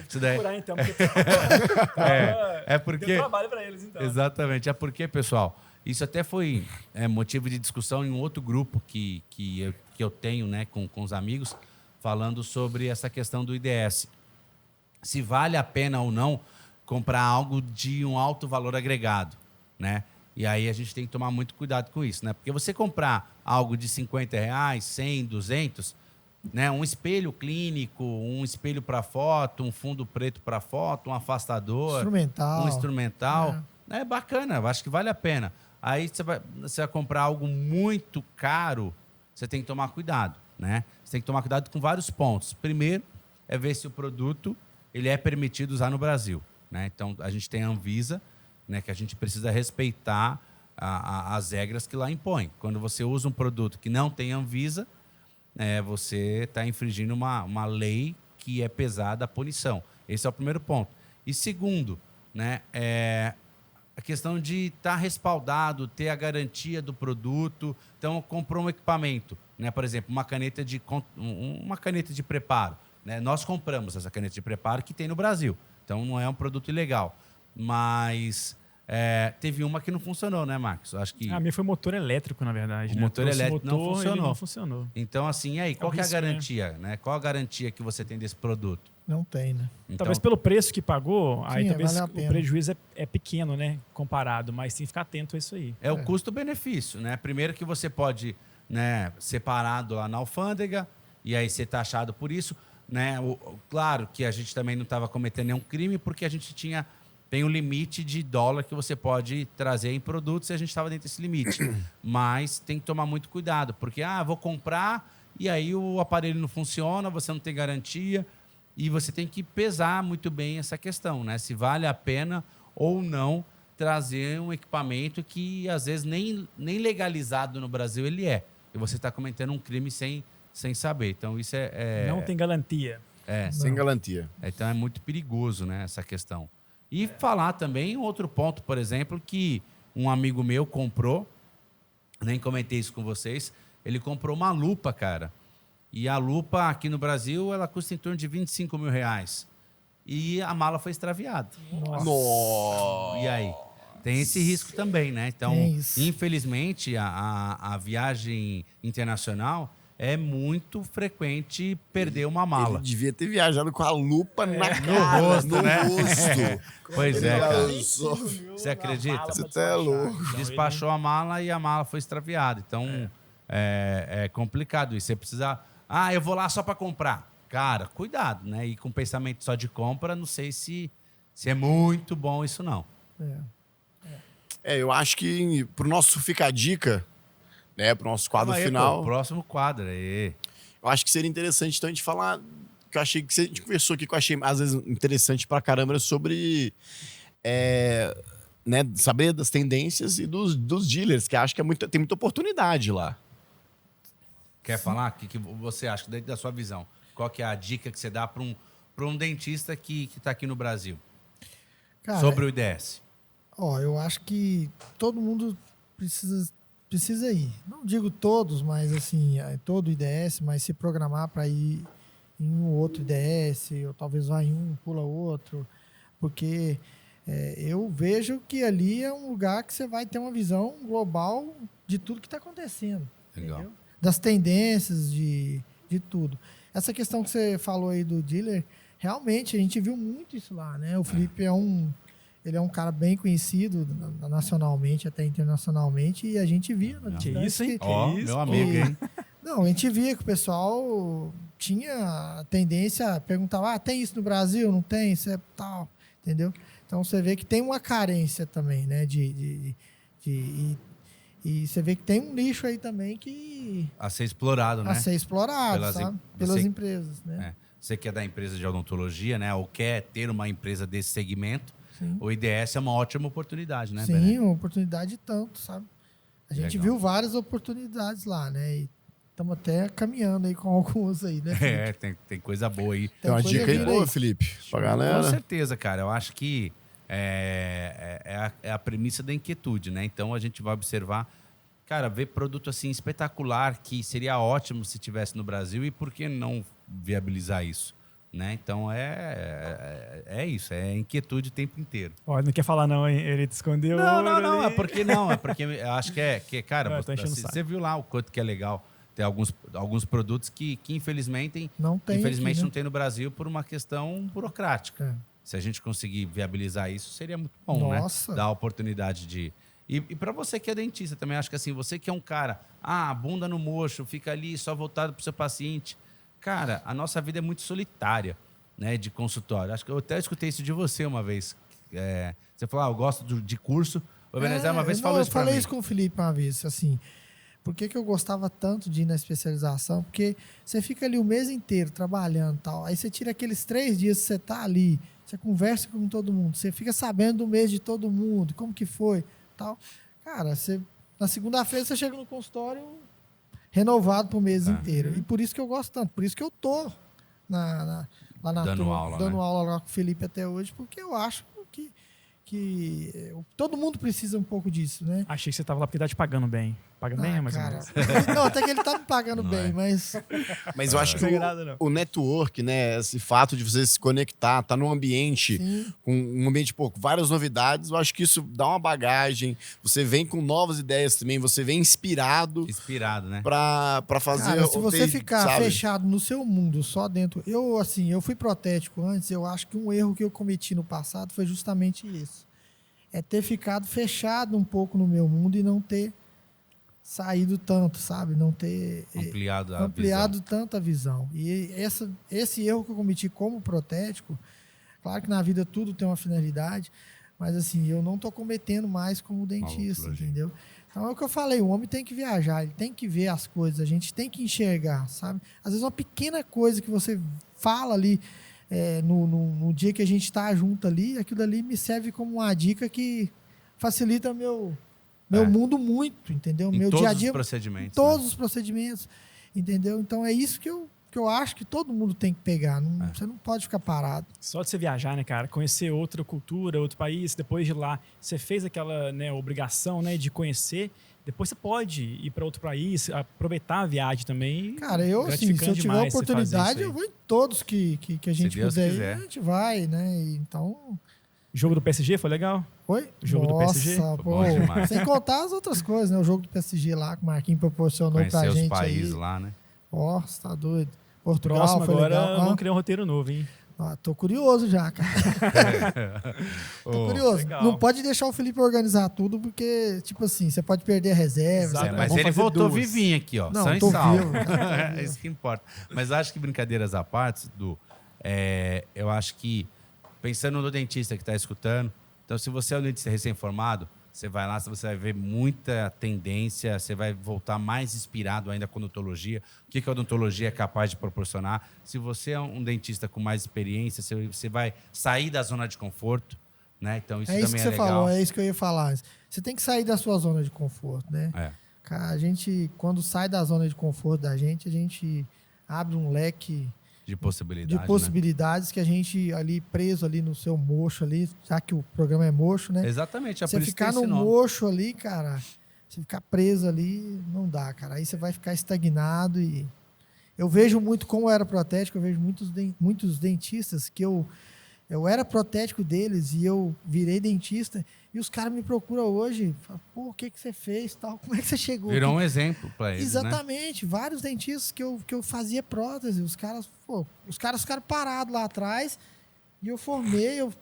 Isso daí, Procurar, então, porque é porque... deu trabalho para eles, então. Exatamente. É porque, pessoal, isso até foi motivo de discussão em um outro grupo que eu tenho, né, com os amigos, falando sobre essa questão do IDS. Se vale a pena ou não comprar algo de um alto valor agregado, né? E aí a gente tem que tomar muito cuidado com isso, né? Porque você comprar algo de R$50, 100, 200, né? Um espelho clínico, um espelho para foto, um fundo preto para foto, um afastador, Instrumental. um instrumental, é bacana, eu acho que vale a pena. Aí você vai comprar algo muito caro, você tem que tomar cuidado, né? Você tem que tomar cuidado com vários pontos. Primeiro, é ver se o produto ele é permitido usar no Brasil, né? Então, a gente tem a Anvisa, né, que a gente precisa respeitar as regras que lá impõem. Quando você usa um produto que não tem Anvisa, você está infringindo uma lei que é pesada a punição. Esse é o primeiro ponto. E segundo, né, a questão de estar respaldado, ter a garantia do produto. Então, comprou um equipamento, né, por exemplo, uma caneta de preparo. Né? Nós compramos essa caneta de preparo que tem no Brasil. Então, não é um produto ilegal. Mas teve uma que não funcionou, né, Marcos? Acho que A minha foi motor elétrico, na verdade. o motor elétrico não funcionou. Então, assim, e aí, qual que é a risco, garantia? Né? Qual a garantia que você tem desse produto? Não tem, né? Então, Talvez pelo preço que pagou, aí talvez vale a o pena. prejuízo é pequeno, né? Comparado, mas tem que ficar atento a isso aí. é o custo-benefício, né? Primeiro que você pode, né, separado lá na alfândega e aí ser taxado por isso, né? Claro que a gente também não estava cometendo nenhum crime porque a gente tem um limite de dólar que você pode trazer em produtos e a gente estava dentro desse limite. Mas tem que tomar muito cuidado, porque vou comprar e aí o aparelho não funciona, você não tem garantia e você tem que pesar muito bem essa questão, né? Se vale a pena ou não trazer um equipamento que às vezes nem legalizado no Brasil ele é. E você está cometendo um crime sem saber. Então isso Não tem garantia. Sem garantia. Então é muito perigoso, né, essa questão. E falar também outro ponto, por exemplo, que um amigo meu comprou, nem comentei isso com vocês, ele comprou uma lupa, cara. E a lupa aqui no Brasil, ela custa em torno de R$25 mil. E a mala foi extraviada. Nossa. E aí? Tem esse risco também, né? Então, infelizmente, a viagem internacional é muito frequente perder uma mala. Ele devia ter viajado com a lupa na cara, No rosto, né? rosto. Pois é, cara. Você acredita? Você tá é louco. Despachou a mala e a mala foi extraviada. Então, é complicado isso. Você precisa... eu vou lá só para comprar. Cara, cuidado, né? E com pensamento só de compra, não sei se é muito bom isso, não. Eu acho que pro nosso Fica a Dica, né, pro nosso quadro Aí, final, pô, próximo quadro aí. eu acho que seria interessante então a gente falar, que eu achei que a gente conversou aqui, que eu achei às vezes interessante pra caramba, sobre né, saber das tendências e dos dealers, que acho que tem muita oportunidade lá. Quer falar? O que você acha, dentro da sua visão? Qual que é a dica que você dá para um dentista que está aqui no Brasil? Cara, sobre o IDS? Eu acho que todo mundo precisa ir. Não digo todos, mas assim, todo IDS, mas se programar para ir em um outro IDS, ou talvez vá em um, pula outro, porque eu vejo que ali é um lugar que você vai ter uma visão global de tudo que está acontecendo. Legal. Entendeu? Das tendências, de tudo. Essa questão que você falou aí do dealer, realmente a gente viu muito isso lá, né? O Felipe ele é um cara bem conhecido nacionalmente, até internacionalmente, e a gente via na Que isso, hein? Meu amigo, hein? Não, a gente via que o pessoal tinha tendência a perguntar, tem isso no Brasil? Não tem? Isso é tal, entendeu? Então você vê que tem uma carência também, né? E você vê que tem um nicho aí também que... A ser explorado, né? A ser explorado, sabe? Pelas empresas, né? Você que é da empresa de odontologia, né? Ou quer ter uma empresa desse segmento, Sim. o IDS é uma ótima oportunidade, né, Sim, Bené? uma oportunidade tanto, sabe? A gente Legal. viu várias oportunidades lá, né? E estamos até caminhando aí com algumas aí, né, Felipe? Tem coisa boa aí. Tem uma coisa dica aí vindo boa, Felipe, pra Com galera. certeza, cara. Eu acho que é a premissa da inquietude, né? Então a gente vai observar, cara, ver produto assim espetacular que seria ótimo se tivesse no Brasil e por que não viabilizar isso, né? Então é isso, é inquietude o tempo inteiro. Ó, não quer falar não, hein? Ele te escondeu. Não, é porque eu acho que cara, Tá enchendo o saco. você viu lá o quanto que é legal. Tem alguns produtos que infelizmente Não tem aqui, né? não tem no Brasil por uma questão burocrática. Se a gente conseguir viabilizar isso, seria muito bom, Nossa. né? Dar a oportunidade de... E para você que é dentista também, acho que assim, você que é um cara, bunda no mocho, fica ali só voltado para o seu paciente. Cara, a nossa vida é muito solitária, né? De consultório. Acho que eu até escutei isso de você uma vez. Você falou, eu gosto de curso. O Benezé uma vez falou isso para mim. Eu falei isso com o Felipe uma vez, assim... Por que eu gostava tanto de ir na especialização? Porque você fica ali o mês inteiro trabalhando e tal. Aí você tira aqueles 3 dias que você tá ali, você conversa com todo mundo, você fica sabendo do mês de todo mundo, como que foi, tal. Cara, na segunda-feira você chega no consultório renovado pro mês inteiro. E por isso que eu gosto tanto, por isso que eu tô lá na Dando turma, aula, dando né? aula lá com o Felipe até hoje, porque eu acho que todo mundo precisa um pouco disso, né? Achei que você tava lá porque tá te pagando bem. Paga bem, mais ou cara. menos. Não, até que ele tá me pagando Não bem, é. Mas eu acho que Não tem nada, não. o network, né? Esse fato de você se conectar, tá num ambiente, sim. com um ambiente, pô, com várias novidades, eu acho que isso dá uma bagagem. Você vem com novas ideias também, você vem inspirado Inspirado, né? pra fazer. Cara, se você ficar sabe? fechado no seu mundo, só dentro... Eu fui protético antes, eu acho que um erro que eu cometi no passado foi justamente isso. É ter ficado fechado um pouco no meu mundo e não ter saído tanto, sabe? Não ter Ampliado a tanto a visão. E esse erro que eu cometi como protético, claro que na vida tudo tem uma finalidade, mas assim, eu não estou cometendo mais como dentista, Maluco, entendeu? Então é o que eu falei, o homem tem que viajar, ele tem que ver as coisas, a gente tem que enxergar, sabe? Às vezes uma pequena coisa que você fala ali no dia que a gente está junto ali, aquilo ali me serve como uma dica que facilita meu mundo muito, entendeu? Em Meu todos dia a dia, os procedimentos. em todos os procedimentos, entendeu? Então é isso que eu acho que todo mundo tem que pegar. Você não pode ficar parado. Só de você viajar, né, cara? Conhecer outra cultura, outro país, depois de lá, você fez aquela, né, obrigação, né, de conhecer. Depois você pode ir para outro país, aproveitar a viagem também. Cara, se eu Gratificante tiver demais você fazer oportunidade, isso aí. eu vou em todos que a gente Deus puder ir, quiser. a gente vai, né? E então... Jogo do PSG foi legal? Oi? O jogo do PSG? Foi Pô, bom demais. sem contar as outras coisas, né? O jogo do PSG lá, que o Marquinhos proporcionou Conhecer pra os gente países aí. lá, né? Ó, você tá doido. Portugal Próximo foi agora, legal. vamos criar um roteiro novo, hein? Tô curioso já, cara. Tô curioso. legal. Não pode deixar o Felipe organizar tudo, porque, tipo assim, você pode perder a reserva. Exato. você- Mas Vamos ele fazer voltou duas. vivinho aqui, ó. Não, são tô e salvo. vivo, cara, tô É vivo. isso que importa. Mas acho que brincadeiras à parte, Du, eu acho que, pensando no dentista que está escutando, então se você é um dentista recém-formado, você vai lá, você vai ver muita tendência, você vai voltar mais inspirado ainda com odontologia. O que a odontologia é capaz de proporcionar? Se você é um dentista com mais experiência, você vai sair da zona de conforto, né? Então isso É isso também que é você legal. falou, é isso que eu ia falar. Você tem que sair da sua zona de conforto, né? É. Cara, a gente, quando sai da zona de conforto da gente, a gente abre um leque De possibilidade, de possibilidades que a gente ali preso ali no seu mocho ali, já que o programa é mocho, né? né? Exatamente, é por Você isso que ficar tem no esse nome. mocho ali, cara, você ficar preso ali, não dá, cara. Aí você vai ficar estagnado e... Eu vejo muito, como eu era protético, eu vejo muitos dentistas que eu era protético deles e eu virei dentista e os caras me procuram hoje, falam, pô, o que você fez, tal, como é que você chegou Virou aqui? um exemplo para eles, né? Exatamente, vários dentistas que eu fazia prótese, os caras ficaram parados lá atrás e eu formei, eu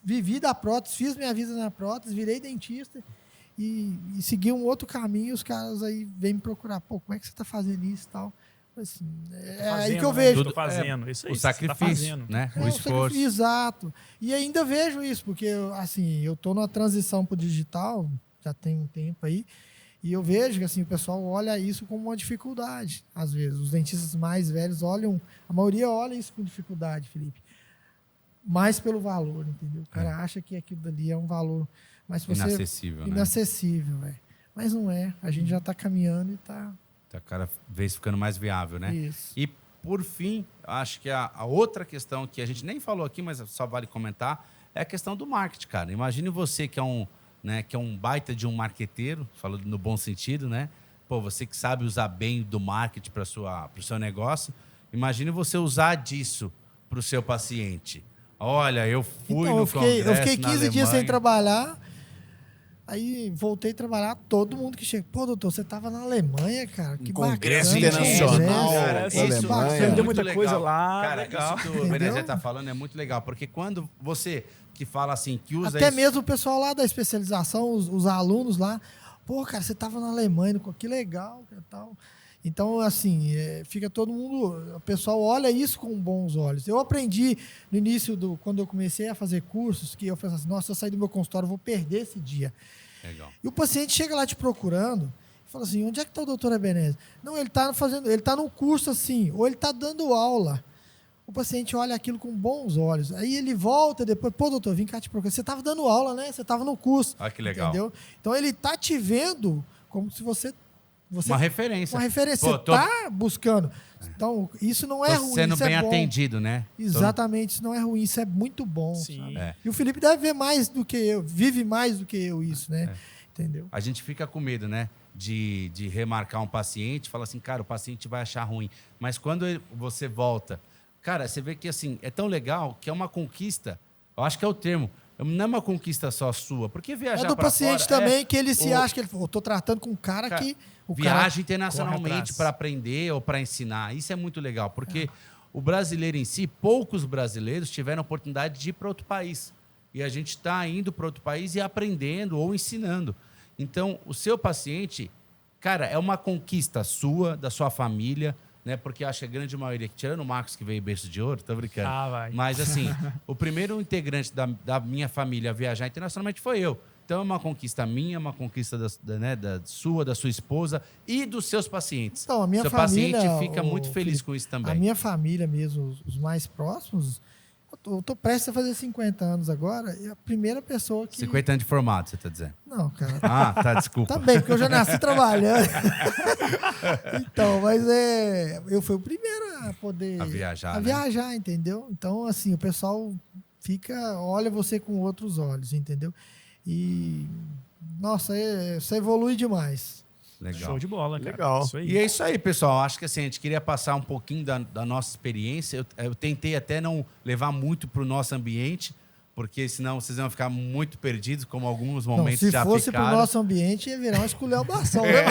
vivi da prótese, fiz minha vida na prótese, virei dentista e segui um outro caminho, os caras aí vêm me procurar, pô, como é que você está fazendo isso e tal? Assim, é aí que eu vejo. Tô fazendo. Isso aí, O você tá sacrifício, fazendo. né? É, O esforço. Exato. E ainda vejo isso, porque assim, eu tô numa transição pro digital, já tem um tempo aí, e eu vejo que assim, o pessoal olha isso como uma dificuldade. Às vezes, os dentistas mais velhos olham, a maioria olha isso com dificuldade, Felipe. Mais pelo valor, entendeu? O cara acha que aquilo dali é um valor, mas se você Inacessível, né? inacessível, velho. Mas não é. A gente já tá caminhando e tá Tá cada vez ficando mais viável, né? isso. E, por fim, acho que a outra questão que a gente nem falou aqui, mas só vale comentar, é a questão do marketing, cara. Imagine você que é um baita de um marqueteiro, falando no bom sentido, né? Pô, você que sabe usar bem do marketing para o seu negócio, imagine você usar disso para o seu paciente. Olha, eu fui Então, no eu fiquei congresso 15 dias sem Alemanha. trabalhar. Aí voltei a trabalhar, todo mundo que chega. Pô, doutor, você tava na Alemanha, cara. Que Congresso bacana. internacional, congresso. cara, da isso Alemanha. Aprendeu muito muita legal. coisa lá. Cara, legal. isso que o Entendeu? Benezé tá falando é muito legal, porque quando você que fala assim, que usa Até isso... mesmo o pessoal lá da especialização, os alunos lá. Pô, cara, você tava na Alemanha, que legal, que tal. Então, assim, fica todo mundo... O pessoal olha isso com bons olhos. Eu aprendi no início, quando eu comecei a fazer cursos, que eu falei assim, nossa, se eu sair do meu consultório, eu vou perder esse dia. Legal. E o paciente chega lá te procurando, Fala assim, onde é que está o doutor Ebenezer? Não, ele está num curso assim, ou ele está dando aula. O paciente olha aquilo com bons olhos. Aí ele volta depois, pô, doutor, vim cá te procurar. Você estava dando aula, né? Você estava no curso. Ah, que legal. Entendeu? Então ele está te vendo como se você uma referência. Uma referência. Pô, você está buscando. Então, isso não é ruim. Sendo isso bem é bom. atendido, né? Exatamente, isso não é ruim, isso é muito bom. Sim. E o Felipe deve ver mais do que eu, vive mais do que eu isso, né? Entendeu? A gente fica com medo, né? De remarcar um paciente, fala assim, cara, o paciente vai achar ruim. Mas quando você volta, cara, você vê que assim, é tão legal que é uma conquista. Eu acho que é o termo. Não é uma conquista só sua. Porque viajar do pra paciente fora, também, que ele se acha que ele falou, tô tratando com um cara que... Viaja internacionalmente para aprender ou para ensinar. Isso é muito legal, porque o brasileiro em si, poucos brasileiros tiveram a oportunidade de ir para outro país. E a gente está indo para outro país e aprendendo ou ensinando. Então, o seu paciente, cara, é uma conquista sua, da sua família, né? Porque acho que a grande maioria, tirando o Marcos que veio berço de ouro, tô brincando. Vai. Mas assim, o primeiro integrante da minha família a viajar internacionalmente foi eu. Então é uma conquista minha, uma conquista da sua esposa e dos seus pacientes. Então, a minha seu família, paciente fica muito feliz com isso também. A minha família mesmo, os mais próximos, eu tô prestes a fazer 50 anos agora, e a primeira pessoa que... 50 anos de formado, você está dizendo? Não, cara. Ah, tá, desculpa. Tá bem, porque eu já nasci trabalhando. Então, mas eu fui o primeiro a poder... A viajar, né? viajar, entendeu? Então, assim, o pessoal olha você com outros olhos, entendeu? E, nossa, você evolui demais. Legal. Show de bola, cara. Legal. Isso aí. E é isso aí, pessoal. Acho que assim, a gente queria passar um pouquinho da nossa experiência. Eu tentei até não levar muito para o nosso ambiente, porque senão vocês vão ficar muito perdidos, como alguns momentos já ficaram. Se fosse para o nosso ambiente, ia virar uma esculhambação, né?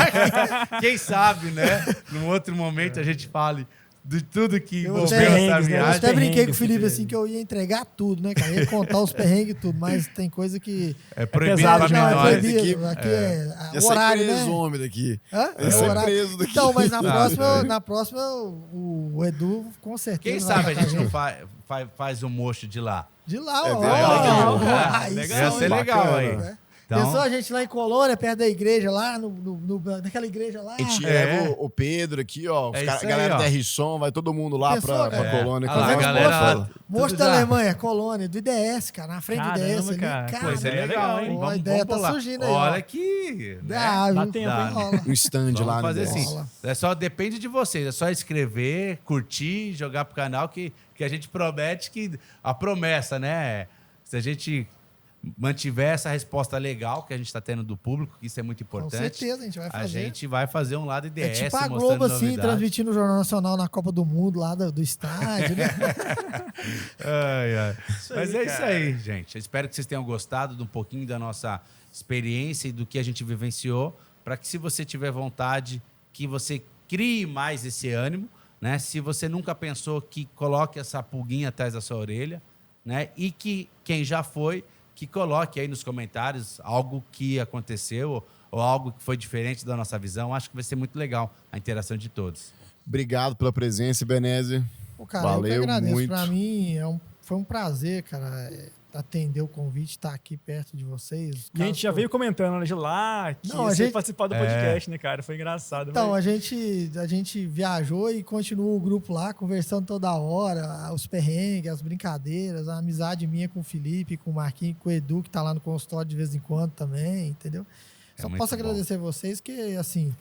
Quem sabe, né? Num outro momento a gente fale de tudo que Eu envolveu até- essa né? Eu viagem. até brinquei com o perrengues Felipe que assim que eu ia entregar tudo, né, cara? Ia contar os perrengues e tudo, mas tem coisa que. É proibido pesado para demais. Não, é menores. proibido. Aqui- Aqui é Ia o sair horário, preso né? homem daqui. Hã? Ia sair preso daqui. Então, mas Ah, na próxima o Edu, com certeza. Quem vai sabe a botar gente não faz um mocho de lá. De lá, É ó. verdade. Aí Legal, sim, ia ser legal bacana, aí. né? Então, Pensou a gente lá em Colônia, perto da igreja, lá, naquela igreja lá. A gente É. leva o Pedro aqui, ó. É a isso aí, galera ó. da R-Som, vai todo mundo lá Pensou, pra cara? Colônia. Olha lá, a Colônia, galera Boa. Moço tudo da já. Alemanha, Colônia, do IDS, cara, na frente do IDS Caramba, ali. cara. Cara, Pô, isso é Cara, legal, hein? ó, a ideia tá pular. surgindo aí, Olha ó. que... né? Dá, Dá viu? tempo, Dá, hein? Rola. Um stand Vamos lá no fazer 10. assim. Rola. Só depende de vocês. É só escrever, curtir, jogar pro canal que a gente promete que... A promessa, né? Se a gente mantiver essa resposta legal que a gente está tendo do público, que isso é muito Com importante. certeza, a gente vai fazer. A gente vai fazer um lado É IDS, tipo a mostrando Globo, assim, novidades. transmitindo o Jornal Nacional na Copa do Mundo, lá do estádio, né? Ai, ai. Mas é isso cara. aí, gente. Eu espero que vocês tenham gostado de um pouquinho da nossa experiência e do que a gente vivenciou, para que, se você tiver vontade, que você crie mais esse ânimo, né? Se você nunca pensou, que coloque essa pulguinha atrás da sua orelha, né? E que quem já foi, que coloque aí nos comentários algo que aconteceu ou algo que foi diferente da nossa visão. Acho que vai ser muito legal a interação de todos. Obrigado pela presença, Ebenezer. Pô, cara, Valeu eu que agradeço. muito. Pra mim, foi um prazer, cara, atender o convite, estar aqui perto de vocês. E a gente já veio comentando de lá que Não, a você gente- participar do podcast, né, cara? Foi engraçado. Então, mas- a gente viajou e continuou o grupo lá, conversando toda hora, os perrengues, as brincadeiras, a amizade minha com o Felipe, com o Marquinhos, com o Edu, que tá lá no consultório de vez em quando também, entendeu? É Só muito posso bom. agradecer vocês, que, assim,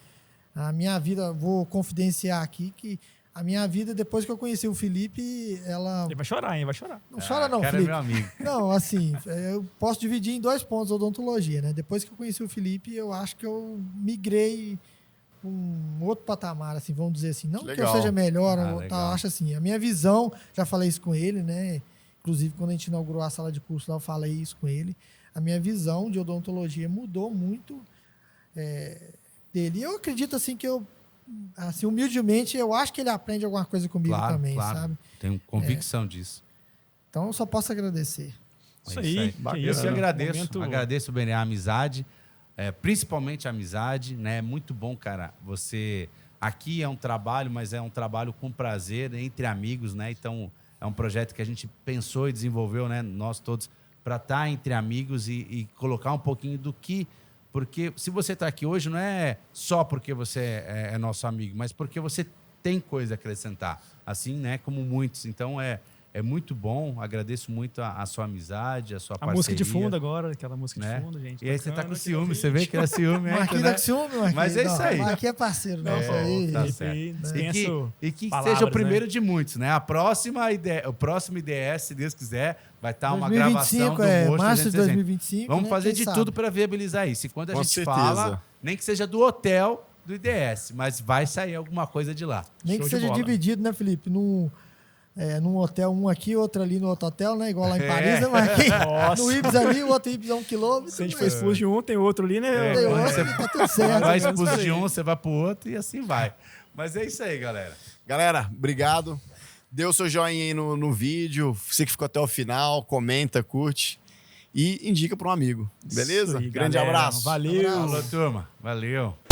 a minha vida, vou confidenciar aqui, que a minha vida, depois que eu conheci o Felipe, ela... Ele vai chorar, hein? Vai chorar. Não chora não, cara, Felipe. é meu amigo. Não, assim, eu posso dividir em 2 pontos a odontologia, né? Depois que eu conheci o Felipe, eu acho que eu migrei para um outro patamar, assim, vamos dizer assim. Não que eu Legal. seja melhor, Ah, ou legal. tal, acho assim, a minha visão, já falei isso com ele, né? Inclusive, quando a gente inaugurou a sala de curso lá, eu falei isso com ele. A minha visão de odontologia mudou muito dele. E eu acredito, assim, que eu, assim, humildemente, eu acho que ele aprende alguma coisa comigo Claro, também, claro. sabe? Tenho convicção disso. Então, eu só posso agradecer. Isso É aí. bacana. que Eu isso, que né? agradeço. Momento- Agradeço bem a amizade, principalmente a amizade, né? É muito bom, cara. Você aqui é um trabalho, mas é um trabalho com prazer entre amigos, né? Então é um projeto que a gente pensou e desenvolveu, né? Nós todos para estar entre amigos e colocar um pouquinho do que Porque se você está aqui hoje, não é só porque você é nosso amigo, mas porque você tem coisa a acrescentar. Assim, né? Como muitos. Então, é muito bom. Agradeço muito a sua amizade, a sua parceria. A música de fundo agora, aquela música né? de fundo, gente. E aí você tá bacana, com que ciúme, eu você vê vi. que era ciúme, Marquinhos né? tá com ciúme, Marquinhos? Mas é isso aí. Marquinhos é parceiro nosso aí. Tá certo. Aí, E dispenso que palavras, seja o primeiro né? de muitos, né? O próximo IDS, se Deus quiser, vai estar uma 2025, gravação do Mocho março de 360. 2025. Vamos né? fazer Quem de sabe? tudo para viabilizar isso. E quando a Com gente certeza. fala, nem que seja do hotel do IDS, mas vai sair alguma coisa de lá. Nem que Show de seja bola. dividido, né, Felipe? Num hotel, um aqui, outro ali no outro hotel, né? Igual lá em Paris, né, Marquinhos? Nossa. No Ibis ali, o outro Ibis a 1 quilômetro. Se a gente né? for expulso de um, tem outro ali, né? Tem quando outro, você tá tudo certo. vai menos expulso por de aí. um, você vai pro outro e assim vai. Mas é isso aí, galera. Galera, obrigado. Dê o seu joinha aí no vídeo. Você que ficou até o final, comenta, curte e indica para um amigo. Beleza? Isso aí, Grande galera. abraço. Valeu. Abraço. Falou, turma. Valeu.